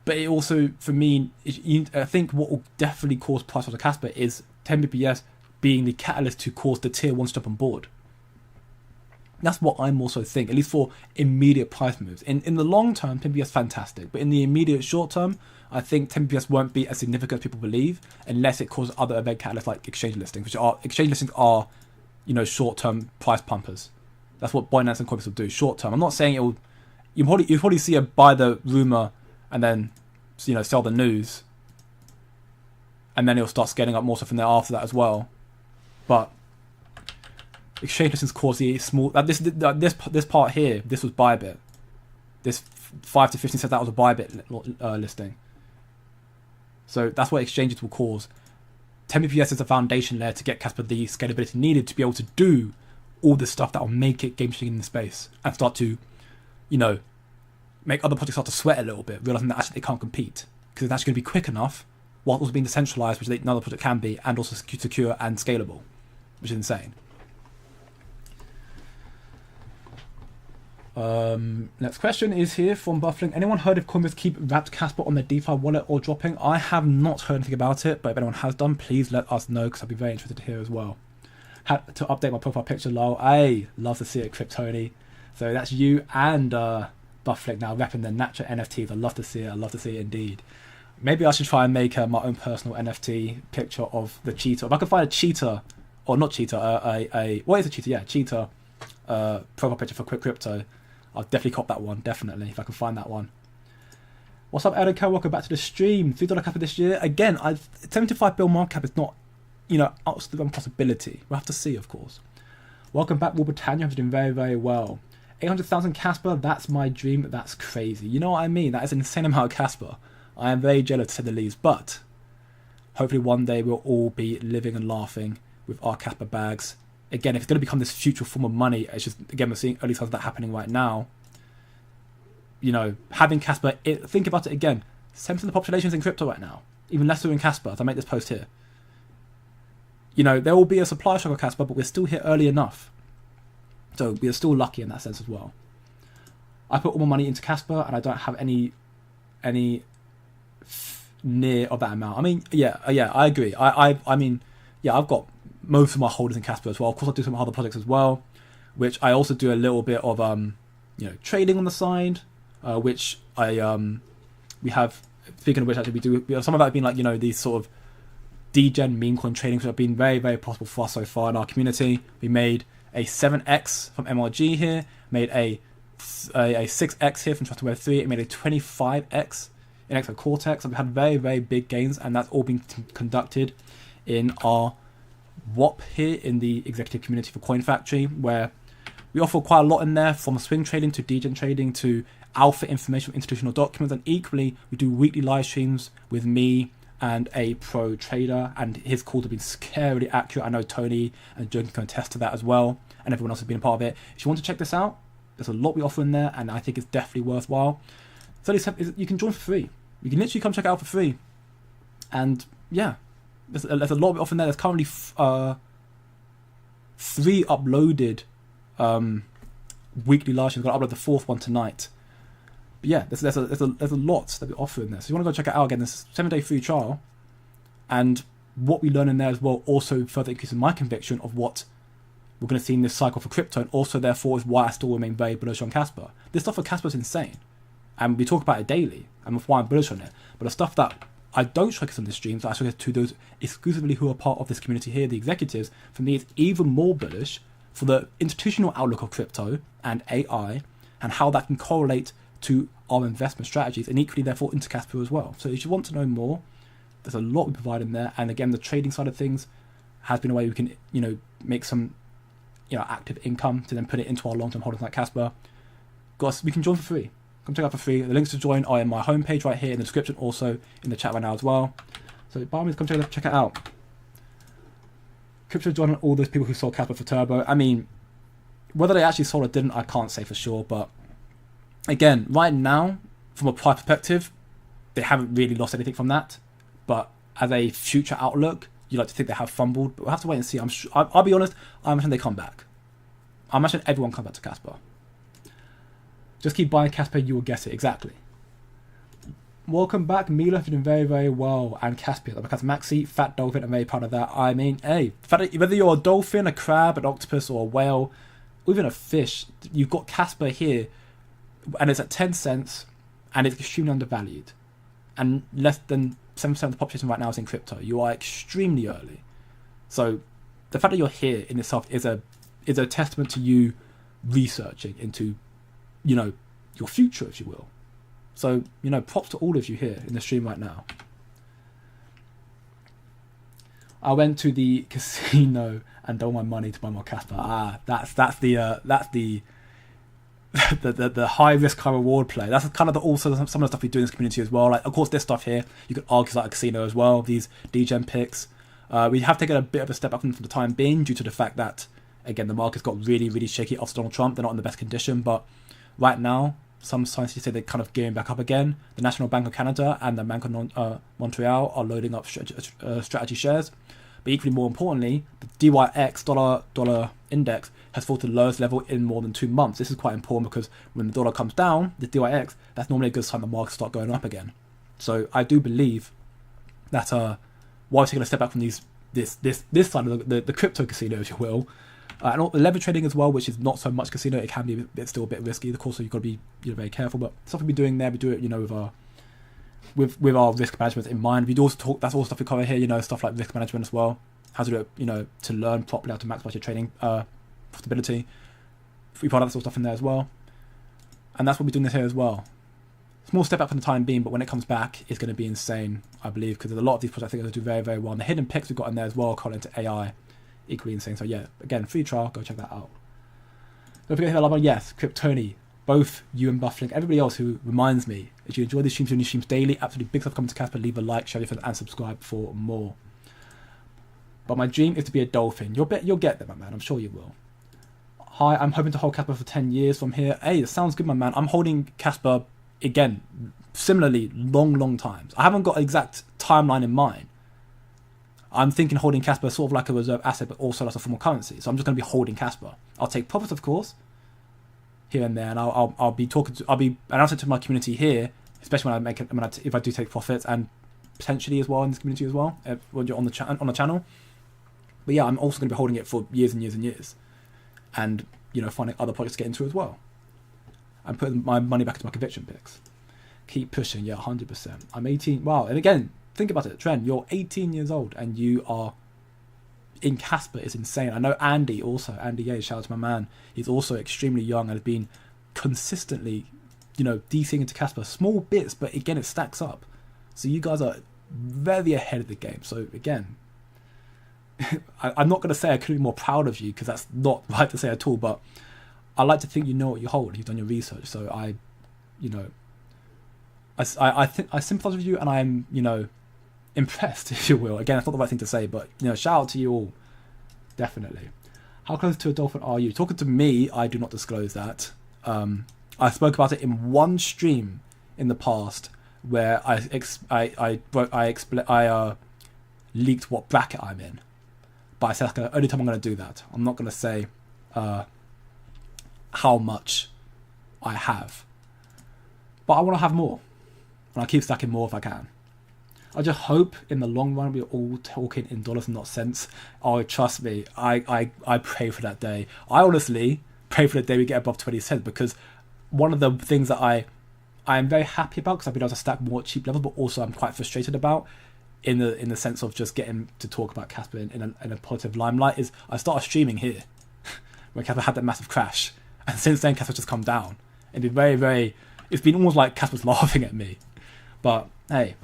But it also, for me, I think what will definitely cause price for Kaspa is 10 BPS being the catalyst to cause the tier 1 step on board. That's what I'm also think, at least for immediate price moves. In the long term, 10 BPS fantastic. But in the immediate short term, I think 10 BPS won't be as significant as people believe unless it causes other event catalysts like exchange listings, which are short-term price pumpers. That's what Binance and Coinbase will do, short-term. I'm not saying it will. You'll probably see it buy the rumor and then sell the news, and then it'll start scaling up more stuff from there after that as well. But exchange listings cause the small. This part here, this was Bybit. This 5 to 15 cents, that was a Bybit listing. So that's what exchanges will cause. 10 BPS is a foundation layer to get Kaspa the scalability needed to be able to do all this stuff that will make it game changing in the space and start to, make other projects start to sweat a little bit, realizing that actually they can't compete because it's actually going to be quick enough while also being decentralized, which another project can be, and also secure and scalable, which is insane. Next question is here from Buffling. Anyone heard if Coinbase keep wrapped Casper on their DeFi wallet or dropping? I have not heard anything about it, but if anyone has done, please let us know, because I'd be very interested to hear as well. Had to update my profile picture, lol. I love to see it, Cryptony. So that's you and Buffling now repping the natural NFTs. I love to see it. I love to see it indeed. Maybe I should try and make my own personal NFT picture of the cheetah. If I could find a cheetah, or not cheetah, what is a cheetah? Yeah, cheetah profile picture for crypto. I'll definitely cop that one, definitely, if I can find that one. What's up, Erica? Welcome back to the stream. $3 cap this year. Again, 75 bill market cap is not, out of the possibility. We'll have to see, of course. Welcome back, Will Britannia. I'm doing very, very well. 800,000 Casper, that's my dream. That's crazy. You know what I mean? That is an insane amount of Casper. I am very jealous, to say the least. But hopefully one day we'll all be living and laughing with our Casper bags. Again, if it's going to become this future form of money, it's just, again, we're seeing early signs of that happening right now. Having Casper, think about it again. 7% of the population is in crypto right now. Even less so in Casper, as I make this post here. There will be a supply shock of Casper, but we're still here early enough. So we are still lucky in that sense as well. I put all my money into Casper, and I don't have any near of that amount. I mean, yeah, I agree. I mean, I've got most of my holders in Casper as well. Of course, I do some other projects as well, which I also do a little bit of trading on the side, which we have. Speaking of which, actually, we have some of that have been like these sort of degen meme coin trading, which have been very, very possible for us so far in our community. We made a 7x from MRG here, made a 6x here from Trust Web 3, it made a 25x in XO Cortex. So we've had very, very big gains, and that's all been conducted in our WAP here in the executive community for Coin Factory, where we offer quite a lot in there, from swing trading to degen trading to alpha information from institutional documents, and equally we do weekly live streams with me and a pro trader, and his calls have been scarily accurate. I know Tony and Joe can attest to that as well, and everyone else has been a part of it. If you want to check this out, there's a lot we offer in there, and I think it's definitely worthwhile. So you can join for free. You can literally come check it out for free, and yeah, there's a lot we offer in there. There's currently 3 uploaded weekly live streams. I'm going to upload the 4th one tonight. But yeah, there's a lot that we offer in there. So if you want to go check it out again, this 7-day free trial, and what we learn in there as well also further increases my conviction of what we're going to see in this cycle for crypto, and also therefore is why I still remain very bullish on Casper. This stuff for Casper is insane, and we talk about it daily, and why I'm bullish on it. But the stuff that I don't showcase on the streams, I showcase to those exclusively who are part of this community here, the executives. For me, it's even more bullish for the institutional outlook of crypto and AI, and how that can correlate to our investment strategies, and equally therefore into Casper as well. So if you want to know more, there's a lot we provide in there. And again, the trading side of things has been a way we can make some active income to then put it into our long-term holdings like Casper. Guys, we can join for free. Come check out for free. The links to join are in my homepage right here in the description, also in the chat right now as well. So by all means, come check it out. Crypto joining all those people who sold Casper for Turbo. I mean, whether they actually sold or didn't, I can't say for sure, but again, right now, from a price perspective, they haven't really lost anything from that. But as a future outlook, you like to think they have fumbled, but we'll have to wait and see. I'll be honest, I imagine they come back. I imagine everyone comes back to Casper. Just keep buying Casper, you will get it, exactly. Welcome back, Mila, you're doing very, very well, and Caspian. Because Maxi, Fat Dolphin, I'm very proud of that. I mean, hey, whether you're a dolphin, a crab, an octopus, or a whale, or even a fish, you've got Casper here, and it's at 10 cents, and it's extremely undervalued. And less than 7% of the population right now is in crypto. You are extremely early. So the fact that you're here in itself is a testament to you researching into, your future, if you will. So, props to all of you here in the stream right now. I went to the casino and all my money to buy more Casper. That's the high risk, high reward play. That's kind of also some of the stuff we do in this community as well. Like, of course, this stuff here, you could argue is like a casino as well. These degen picks. We have taken a bit of a step back from the time being due to the fact that, again, the market's got really, really shaky after Donald Trump. They're not in the best condition, but right now, some scientists say they're kind of gearing back up again. The National Bank of Canada and the Bank of Montreal are loading up strategy shares. But equally more importantly, the DYX dollar index has fallen to the lowest level in more than 2 months. This is quite important because when the dollar comes down, the DYX, that's normally a good sign the markets start going up again. So I do believe that while we're taking a step back from this side of the crypto casino, if you will, and all the leverage trading as well, which is not so much casino, it can be still a bit risky. Of course, so you've got to be very careful. But stuff we'll be doing there, we do it with our risk management in mind. We also talk, that's all stuff we cover here, stuff like risk management as well, how to do it, to learn properly how to maximize your trading profitability. We put that sort of stuff in there as well, and that's what we're doing this here as well. Small step up for the time being, but when it comes back, it's going to be insane, I believe, because a lot of these projects I think are going to do very, very well. And the hidden picks we've got in there as well, calling into AI, equally insane. So yeah, again, free trial, go check that out. Don't forget to hit that like button. Yes, Kryptoni, both you and Bufflink, everybody else who reminds me, if you enjoy these streams, doing these streams daily, absolutely big stuff coming to Kaspa. Leave a like, share your friends, and subscribe for more. But my dream is to be a dolphin. You'll get there, my man. I'm sure you will. Hi, I'm hoping to hold Kaspa for 10 years from here. Hey, that sounds good, my man. I'm holding Kaspa, again, similarly, long times. I haven't got an exact timeline in mind. I'm thinking holding Kaspa sort of like a reserve asset, but also as a form of currency. So I'm just going to be holding Kaspa. I'll take profits, of course, here and there, and I'll be announcing to my community here, especially if I do take profits, and potentially as well in this community as well, when you're on the channel. But yeah, I'm also going to be holding it for years and years and years, and finding other projects to get into as well. I'm putting my money back into my conviction picks. Keep pushing, yeah, 100%. I'm 18. Wow, and again, think about it, Trent. You're 18 years old and you are in Kaspa. Is insane. I know Andy Yeh, shout out to my man. He's also extremely young and has been consistently, DCing into Kaspa. Small bits, but again, it stacks up. So you guys are very ahead of the game. So again, I'm not going to say I couldn't be more proud of you because that's not right to say at all, but I like to think you know what you hold. You've done your research. So I think I sympathise with you, and I'm, impressed, if you will. Again, that's not the right thing to say, but shout out to you all. Definitely. How close to a dolphin are you? Talking to me, I do not disclose that. I spoke about it in one stream in the past where I leaked what bracket I'm in. But I said that's the only time I'm going to do that. I'm not going to say how much I have. But I want to have more. And I keep stacking more if I can. I just hope in the long run we're all talking in dollars and not cents. Oh, trust me, I pray for that day. I honestly pray for the day we get above 20 cents, because one of the things that I am very happy about, because I've been able to stack more at cheap levels, but also I'm quite frustrated about in the sense of just getting to talk about Kaspa in a positive limelight, is I started streaming here when Kaspa had that massive crash, and since then Kaspa's just come down. And it's very, very, it's been almost like Kaspa's laughing at me. But hey,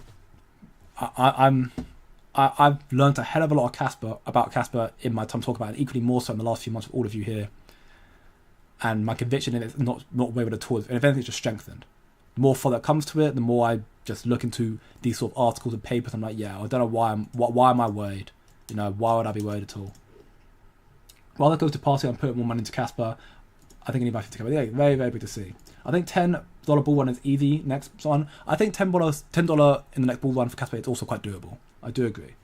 I've learned a hell of a lot of about Kaspa in my time talking about it, and equally more so in the last few months with all of you here. And my conviction in it is not wavered at all. And if anything, it's just strengthened. The more thought that comes to it, the more I just look into these sort of articles and papers. I'm like, yeah, I don't know why am I worried? Why would I be worried at all? While that goes to party, I'm putting more money into Kaspa. I think anybody should take it. Yeah, very, very big to see. I think $10 bull run is easy. Next one, I think $10 in the next bull run for Kaspa is also quite doable. I do agree.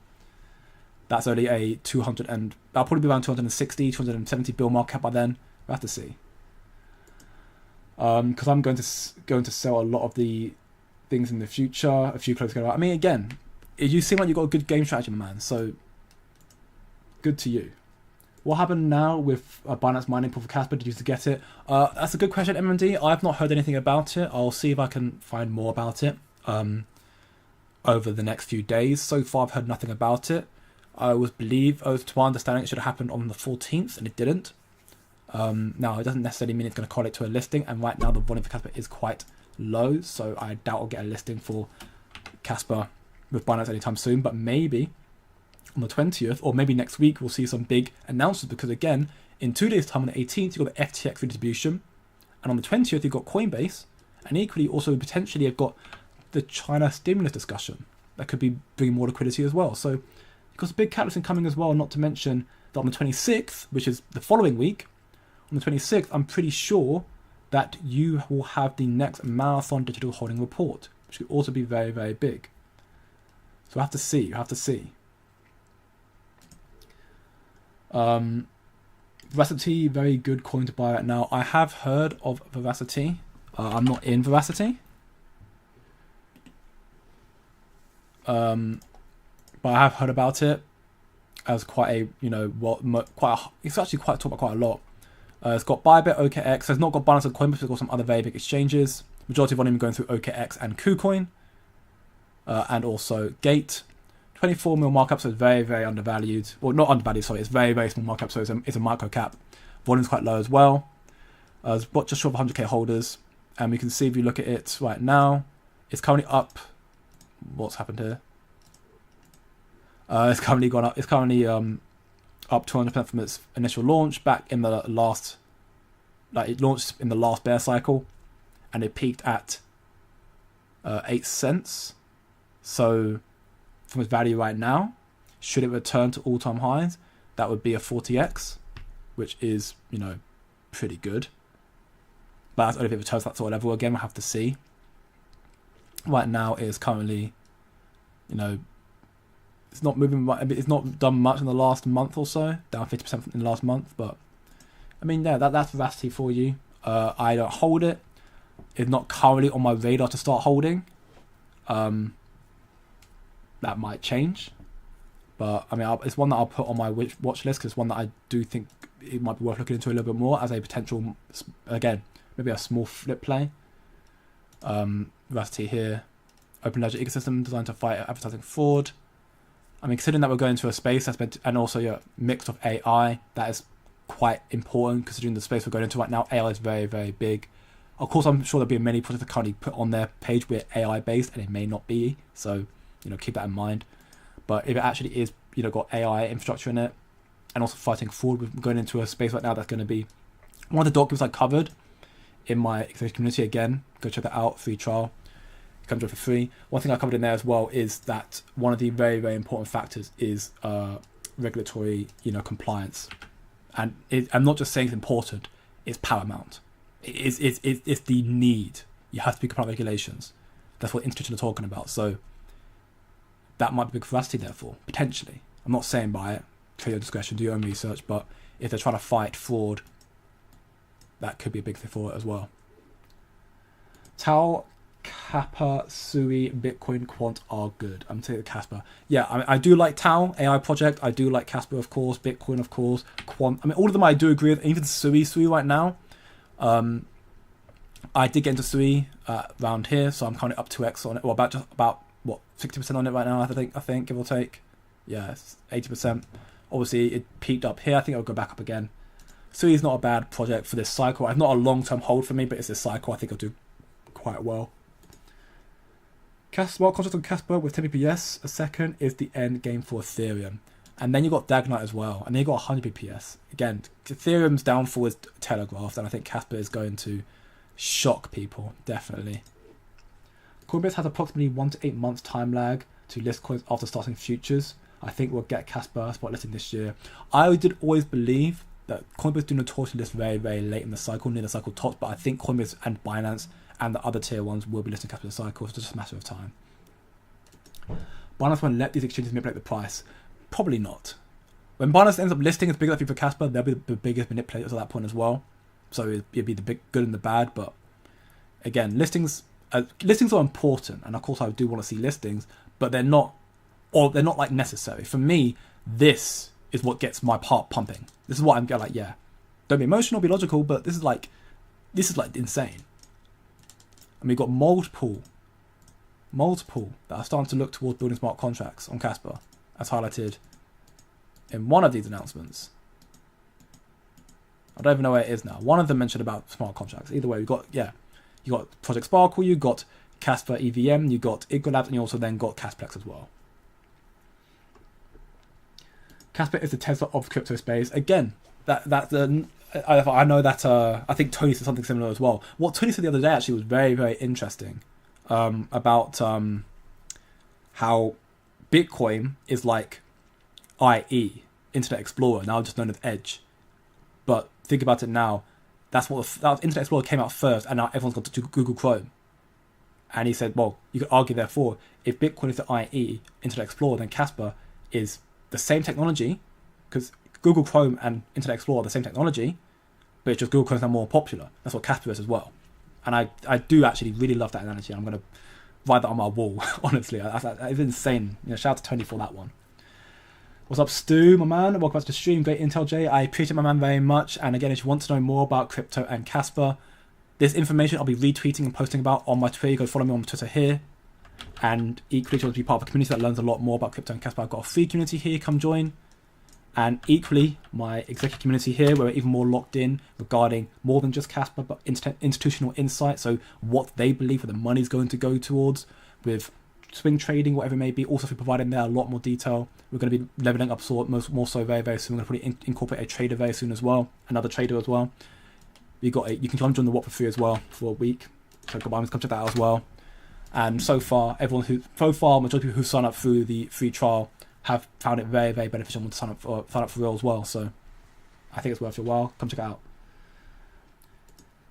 That's only a 200, and I'll probably be around 260, 270 bill market by then. We'll have to see. Because I'm going to sell a lot of the things in the future. A few close go out. I mean, again, you seem like you've got a good game strategy, my man. So good to you. What happened now with Binance mining pool for Kaspa? Did you get it? That's a good question, MMD. I've not heard anything about it. I'll see if I can find more about it over the next few days. So far, I've heard nothing about it. To my understanding, it should have happened on the 14th, and it didn't. Now, it doesn't necessarily mean it's going to correlate to a listing, and right now the volume for Kaspa is quite low, so I doubt I'll get a listing for Kaspa with Binance anytime soon, but maybe on the 20th, or maybe next week, we'll see some big announcements, because again, in 2 days' time, on the 18th, you've got the FTX redistribution, and on the 20th, you've got Coinbase, and equally, also, potentially, you've got the China stimulus discussion that could be bringing more liquidity as well. So, you've got a big catalyst coming as well, not to mention that on the 26th, which is the following week, on the 26th, I'm pretty sure that you will have the next marathon digital holding report, which could also be very, very big. So we have to see. You have to see. Veracity, very good coin to buy right now. I have heard of Veracity. I'm not in Veracity. But I have heard about it as quite a, it's actually talked about quite a lot. It's got Bybit, OKX. So it's not got Binance and Coinbase, but it's got some other very big exchanges. Majority of volume going through OKX and KuCoin. And also Gate. 24 mil markup, so it's very, very undervalued. Well, not undervalued, sorry. It's very, very small markup, so it's a micro cap. Volume's quite low as well. It's just short of 100k holders. And we can see if you look at it right now, it's currently up. What's happened here? It's currently gone up. It's currently up 200% from its initial launch back in the last, it launched in the last bear cycle, and it peaked at 8 cents. So from its value right now, should it return to all-time highs, that would be a 40x, which is, pretty good. But that's only if it returns to that sort of level again. We'll have to see. Right now, it is currently, it's not moving. It's not done much in the last month or so. Down 50% in the last month. But that's Veracity for you. I don't hold it. It's not currently on my radar to start holding. That might change. But it's one that I'll put on my watch list because it's one that I do think it might be worth looking into a little bit more as a potential, again, maybe a small flip play. Veracity here. Open ledger ecosystem designed to fight advertising fraud. Considering that we're going to a space that's been, and also mixed of AI, that is quite important considering the space we're going into right now. AI is very, very big. Of course, I'm sure there'll be many projects that currently put on their page where AI based, and it may not be. So, keep that in mind. But if it actually is, got AI infrastructure in it, and also fighting fraud, we're going into a space right now that's going to be one of the documents I covered in my executive community. Again, go check that out, free trial. It comes up for free. One thing I covered in there as well is that one of the very, very important factors is regulatory, compliance. And I'm not just saying it's important; it's paramount. It's the need. You have to be compliant with regulations. That's what institutions are talking about. So that might be big Veracity, therefore, potentially. I'm not saying buy it. Trade your discretion, do your own research. But if they're trying to fight fraud, that could be a big thing for it as well. Tau, Kappa, Sui, Bitcoin, Quant are good. I'm taking Kaspa. Yeah, I do like Tau, AI project. I do like Kaspa, of course. Bitcoin, of course. Quant. All of them I do agree with. Even Sui right now. I did get into Sui around here, so I'm currently up 2x on it. Well, about 60% on it right now, I think, give or take. Yeah, it's 80%. Obviously, it peaked up here. I think it'll go back up again. Sui is not a bad project for this cycle. It's not a long-term hold for me, but it's this cycle. I think it'll do quite well. Smart contract on Kaspa with 10 bps a second is the end game for Ethereum. And then you've got Dagnite as well. And then you've got 100 bps. Again, Ethereum's downfall is telegraphed, and I think Kaspa is going to shock people, definitely. Coinbase has approximately 1 to 8 months time lag to list coins after starting futures. I think we'll get Kaspa spot listing this year. I did always believe that Coinbase do notoriously list very, very late in the cycle, near the cycle tops, but I think Coinbase and Binance and the other tier ones will be listing Kaspa in the cycle. It's just a matter of time. Binance won't let these exchanges manipulate the price. Probably not. When Binance ends up listing as big as for Kaspa, they'll be the biggest manipulators at that point as well. So it'd be the big good and the bad. But again, listings are important, and of course I do want to see listings, but they're not like necessary. For me, this is what gets my heart pumping. This is what I'm like, yeah. Don't be emotional, be logical, but this is like insane. And we've got multiple that are starting to look towards building smart contracts on Kaspa, as highlighted in one of these announcements. I don't even know where it is now. One of them mentioned about smart contracts. Either way, you got Project Sparkle, you got Kaspa EVM, you got Igra Labs, and you also then got Casplex as well. Kaspa is the Tesla of crypto space. Again, I know that I think Tony said something similar as well. What Tony said the other day actually was very, very interesting about how Bitcoin is like IE, Internet Explorer, now just known as Edge. But think about it now. That's that Internet Explorer came out first, and now everyone's got to Google Chrome. And he said, well, you could argue, therefore, if Bitcoin is the IE, Internet Explorer, then Kaspa is the same technology, because Google Chrome and Internet Explorer are the same technology, but it's just Google Chrome's now more popular. That's what Kaspa is as well. And I do actually really love that analogy. I'm going to write that on my wall, honestly. It's insane. Shout out to Tony for that one. What's up, Stu, my man? Welcome back to the stream. Great intel, Jay. I appreciate my man very much. And again, if you want to know more about crypto and Kaspa, this information I'll be retweeting and posting about on my Twitter. Go follow me on Twitter here. And equally, if you want to be part of a community that learns a lot more about crypto and Kaspa, I've got a free community here. Come join. And equally, my executive community here, where we're even more locked in regarding more than just Kaspa, but institutional insight. So what they believe that the money's going to go towards with swing trading, whatever it may be. Also, if we provide in there a lot more detail. We're going to be leveling up more so very, very soon. We're going to probably incorporate a trader very soon as well. Another trader as well. You can come join the WAP for free as well for a week. So come check that out as well. And so far, majority of people who sign up through the free trial have found it very, very beneficial to sign up for real as well. So I think it's worth your while. Come check it out.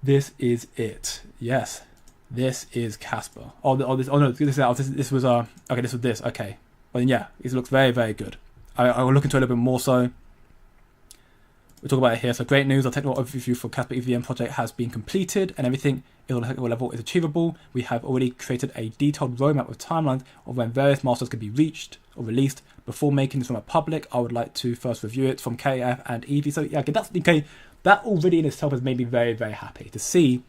This is it. Yes, this is Kaspa. This was this. Okay. But yeah, it looks very, very good. I will look into it a little bit more so. We'll talk about it here. So great news. Our technical overview for Kaspa EVM project has been completed and everything at the technical level is achievable. We have already created a detailed roadmap with timelines of when various milestones can be reached or released. Before making this from a public, I would like to first review it from KF and EV. So yeah, that's okay. That already in itself has made me very, very happy to see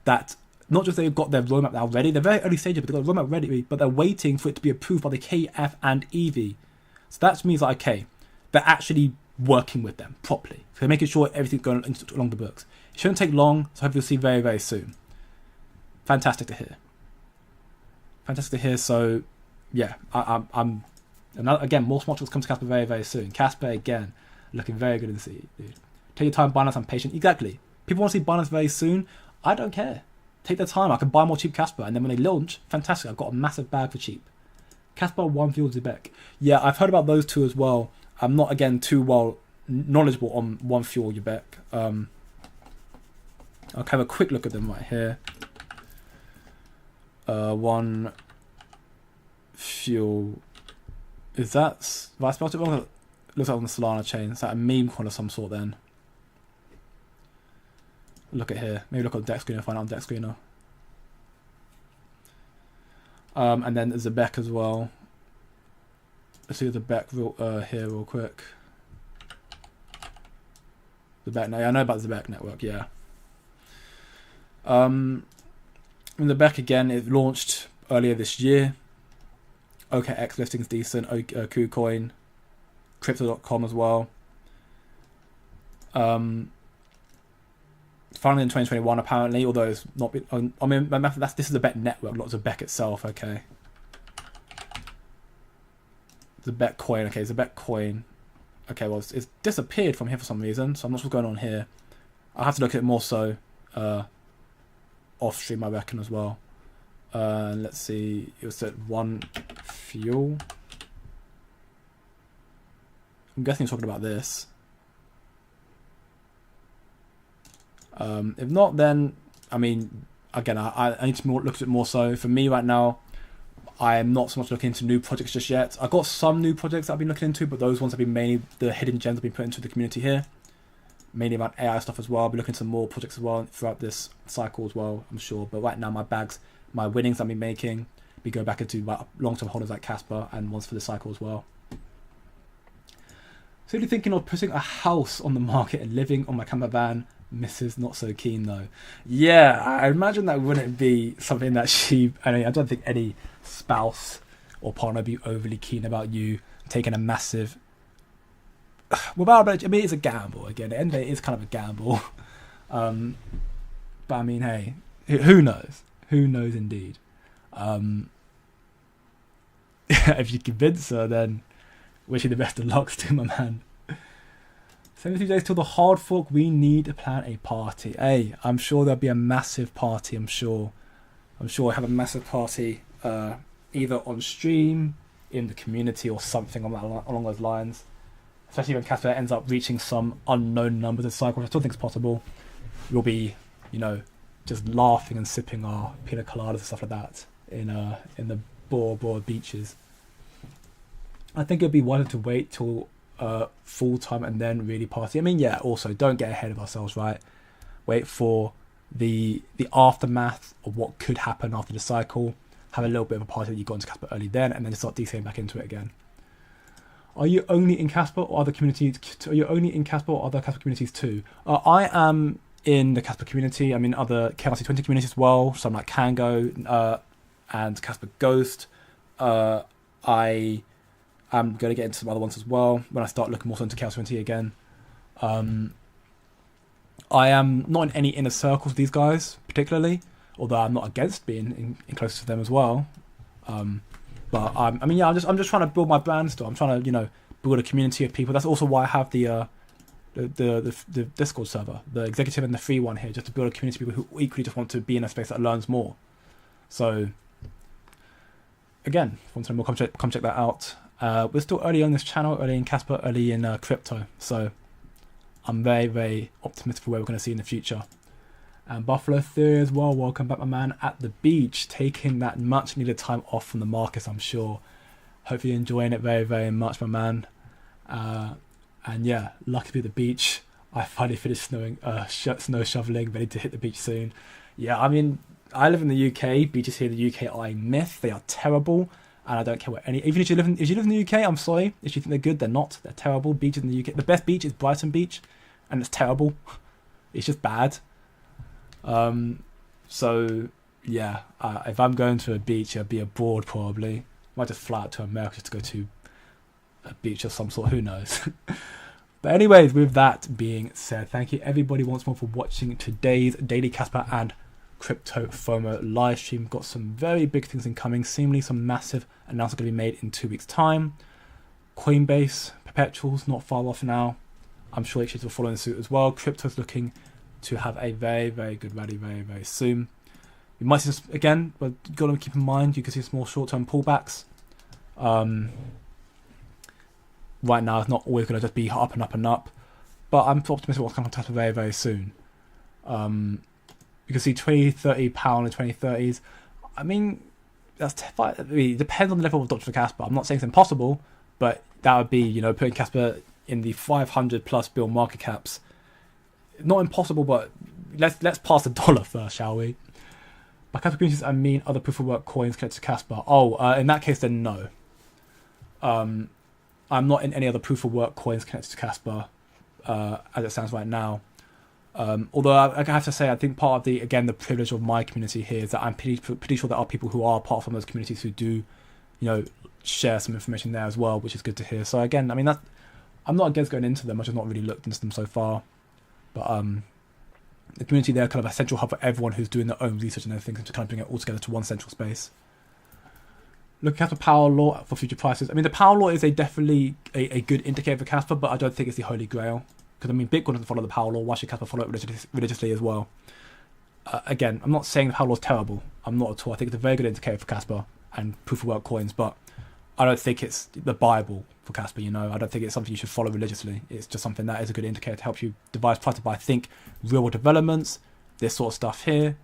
that not just they've got their roadmap now ready, they're very early stages, but they've got the roadmap ready, but they're waiting for it to be approved by the KF and EV. So that means like, okay, they're actually working with them properly. So they're making sure everything's going along the books. It shouldn't take long, so hopefully we'll see very, very soon. Fantastic to hear. So yeah, I'm again, more smart come to Kaspa very, very soon. Kaspa again, looking very good in the sea, dude. Take your time, Binance, I'm patient. Exactly. People want to see Binance very soon. I don't care. Take their time. I can buy more cheap Kaspa, and then when they launch, fantastic. I've got a massive bag for cheap. Kaspa, One Fuel, Zebek. Yeah, I've heard about those two as well. I'm not again too well knowledgeable on One Fuel, Zebek. I'll have a quick look at them right here. One Fuel. Is that? Have I spelled it wrong? It looks like on the Solana chain. Is that a meme coin of some sort then? Look at here. Maybe look on Deck Screener, find out on Deck Screener. And then there's a Zebek as well. Let's see the Zebek here real quick. Zebek, I know about the Zebek network, yeah. And the Zebek again, it launched earlier this year. OKX listing's decent. KuCoin, Crypto.com as well. Finally in 2021 apparently, although it's not been, I mean, this is a bet network, not Zebek itself. Okay, Zebek coin. Okay, Zebek coin. Okay, well it's disappeared from here for some reason, so I'm not sure what's going on here. I'll have to look at it more so off stream, I reckon, as well. Let's see, it was at One Fuel. I'm guessing you're talking about this. If not, then I mean, again, I need to look at it more so. For me right now, I am not so much looking into new projects just yet. I've got some new projects that I've been looking into, but those ones have been mainly the hidden gems I've been put into the community here. Mainly about AI stuff as well. I'll be looking into more projects as well throughout this cycle as well, I'm sure. But right now, my winnings I've been making, we go back into my long-term holders like Kaspa and ones for the cycle as well. So you're thinking of putting a house on the market and living on my camper van. Mrs. not so keen though. Yeah, I imagine that wouldn't be something that I don't think any spouse or partner would be overly keen about you taking a massive. Without, I mean, it's a gamble. Again, at the end of the day, it is kind of a gamble. But I mean, hey, who knows? Who knows indeed? If you convince her, then wish you the best of luck to my man. 72 days till the hard fork. We need to plan a party. Hey, I'm sure there'll be a massive party. I'm sure we'll have a massive party either on stream, in the community, or something along those lines. especially when Casper ends up reaching some unknown numbers of cycles, I still think it's possible. We'll be, just laughing and sipping our pina coladas and stuff like that in the Bora Bora beaches. I think it'd be wiser to wait till full time and then really party. I mean, yeah, also don't get ahead of ourselves, right? Wait for the aftermath of what could happen after the cycle. Have a little bit of a party that you got into Casper early then, and then start DCing back into it again. Are you only in Casper or other communities? Are you only in Casper or other Casper communities too? I am in the Casper community. I'm in other KRC20 communities as well. Some like Kango and Casper Ghost. I am going to get into some other ones as well when I start looking more into KRC20 again. I am not in any inner circles with these guys particularly, although I'm not against being in close to them as well. But I'm just trying to build my brand still. I'm trying to build a community of people. That's also why I have the Discord server, the executive and the free one here, just to build a community of people who equally just want to be in a space that learns more. So again, if you want to know more, come check that out. We're still early on this channel, early in Casper, early in crypto. So I'm very, very optimistic for where we're going to see in the future. And Buffalo Theory as well, welcome back, my man, at the beach, taking that much needed time off from the markets, I'm sure. Hopefully you're enjoying it very, very much, my man. And yeah, lucky to be at the beach. I finally finished snow shoveling, ready to hit the beach soon. Yeah, I mean, I live in the UK. Beaches here in the UK are a myth. They are terrible, and I don't care what any. Even if you live in the UK, I'm sorry. If you think they're good, they're not. They're terrible. Beaches in the UK. The best beach is Brighton Beach, and it's terrible. It's just bad. So yeah, if I'm going to a beach, it'll be abroad probably. Might just fly out to America just to go to a beach of some sort. Who knows? But anyways, with that being said, thank you everybody once more for watching today's Daily Casper and Crypto FOMO live stream. Got some very big things incoming. Seemingly some massive announcements going to be made in 2 weeks' time. Coinbase, perpetuals, not far off now. I'm sure exchanges will follow in suit as well. Crypto's looking to have a very, very good rally very, very soon. You might see this again, but you've got to keep in mind you can see small short-term pullbacks. Right now, it's not always going to just be up and up and up, but I'm optimistic what's coming to happen very, very soon. You can see 20-30 pound and 2030s. I mean, it depends on the level of Dr. Casper. I'm not saying it's impossible, but that would be, putting Casper in the 500 plus bill market caps. Not impossible, but let's pass the dollar first, shall we? By Casper communities, I mean other proof of work coins connected to Casper. In that case, then no. I'm not in any other proof of work coins connected to Casper as it stands right now. Although I have to say, I think part of the privilege of my community here is that I'm pretty sure there are people who are part of those communities who do, share some information there as well, which is good to hear. So again, I mean, I'm not against going into them. I've just not really looked into them so far. But the community there, kind of a central hub for everyone who's doing their own research and everything, to kind of bring it all together to one central space. Looking at the power law for future prices. I mean, the power law is definitely a good indicator for Casper, but I don't think it's the holy grail. Because, I mean, Bitcoin doesn't follow the power law. Why should Casper follow it religiously as well? Again, I'm not saying the power law is terrible. I'm not at all. I think it's a very good indicator for Casper and proof of work coins, but I don't think it's the Bible for Casper, I don't think it's something you should follow religiously. It's just something that is a good indicator to help you devise prices. But I think real world developments, this sort of stuff here,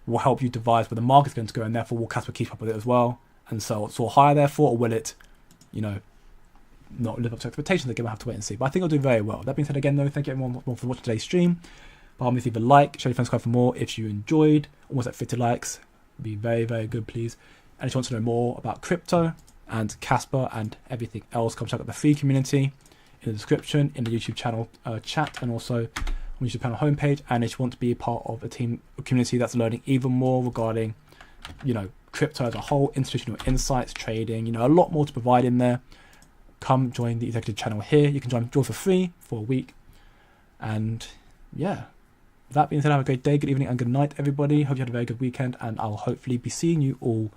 will help you devise where the market's going to go, and therefore will Casper keep up with it as well? And so it's all higher therefore, or will it, not live up to expectations? Again, we'll have to wait and see. But I think it'll do very well. That being said, again, though, thank you everyone for watching today's stream. By all means, leave a like, show your friends, subscribe for more if you enjoyed. Almost at 50 likes. It'd be very, very good, please. And if you want to know more about crypto and Casper and everything else, come check out the free community in the description, in the YouTube channel chat, and also on the YouTube channel homepage. And if you want to be a part of a community that's learning even more regarding, crypto as a whole, institutional insights, trading, a lot more to provide in there, come join the executive channel here. You can join for free for a week. And yeah, with that being said, have a great day, good evening, and good night, everybody. Hope you had a very good weekend, and I'll hopefully be seeing you all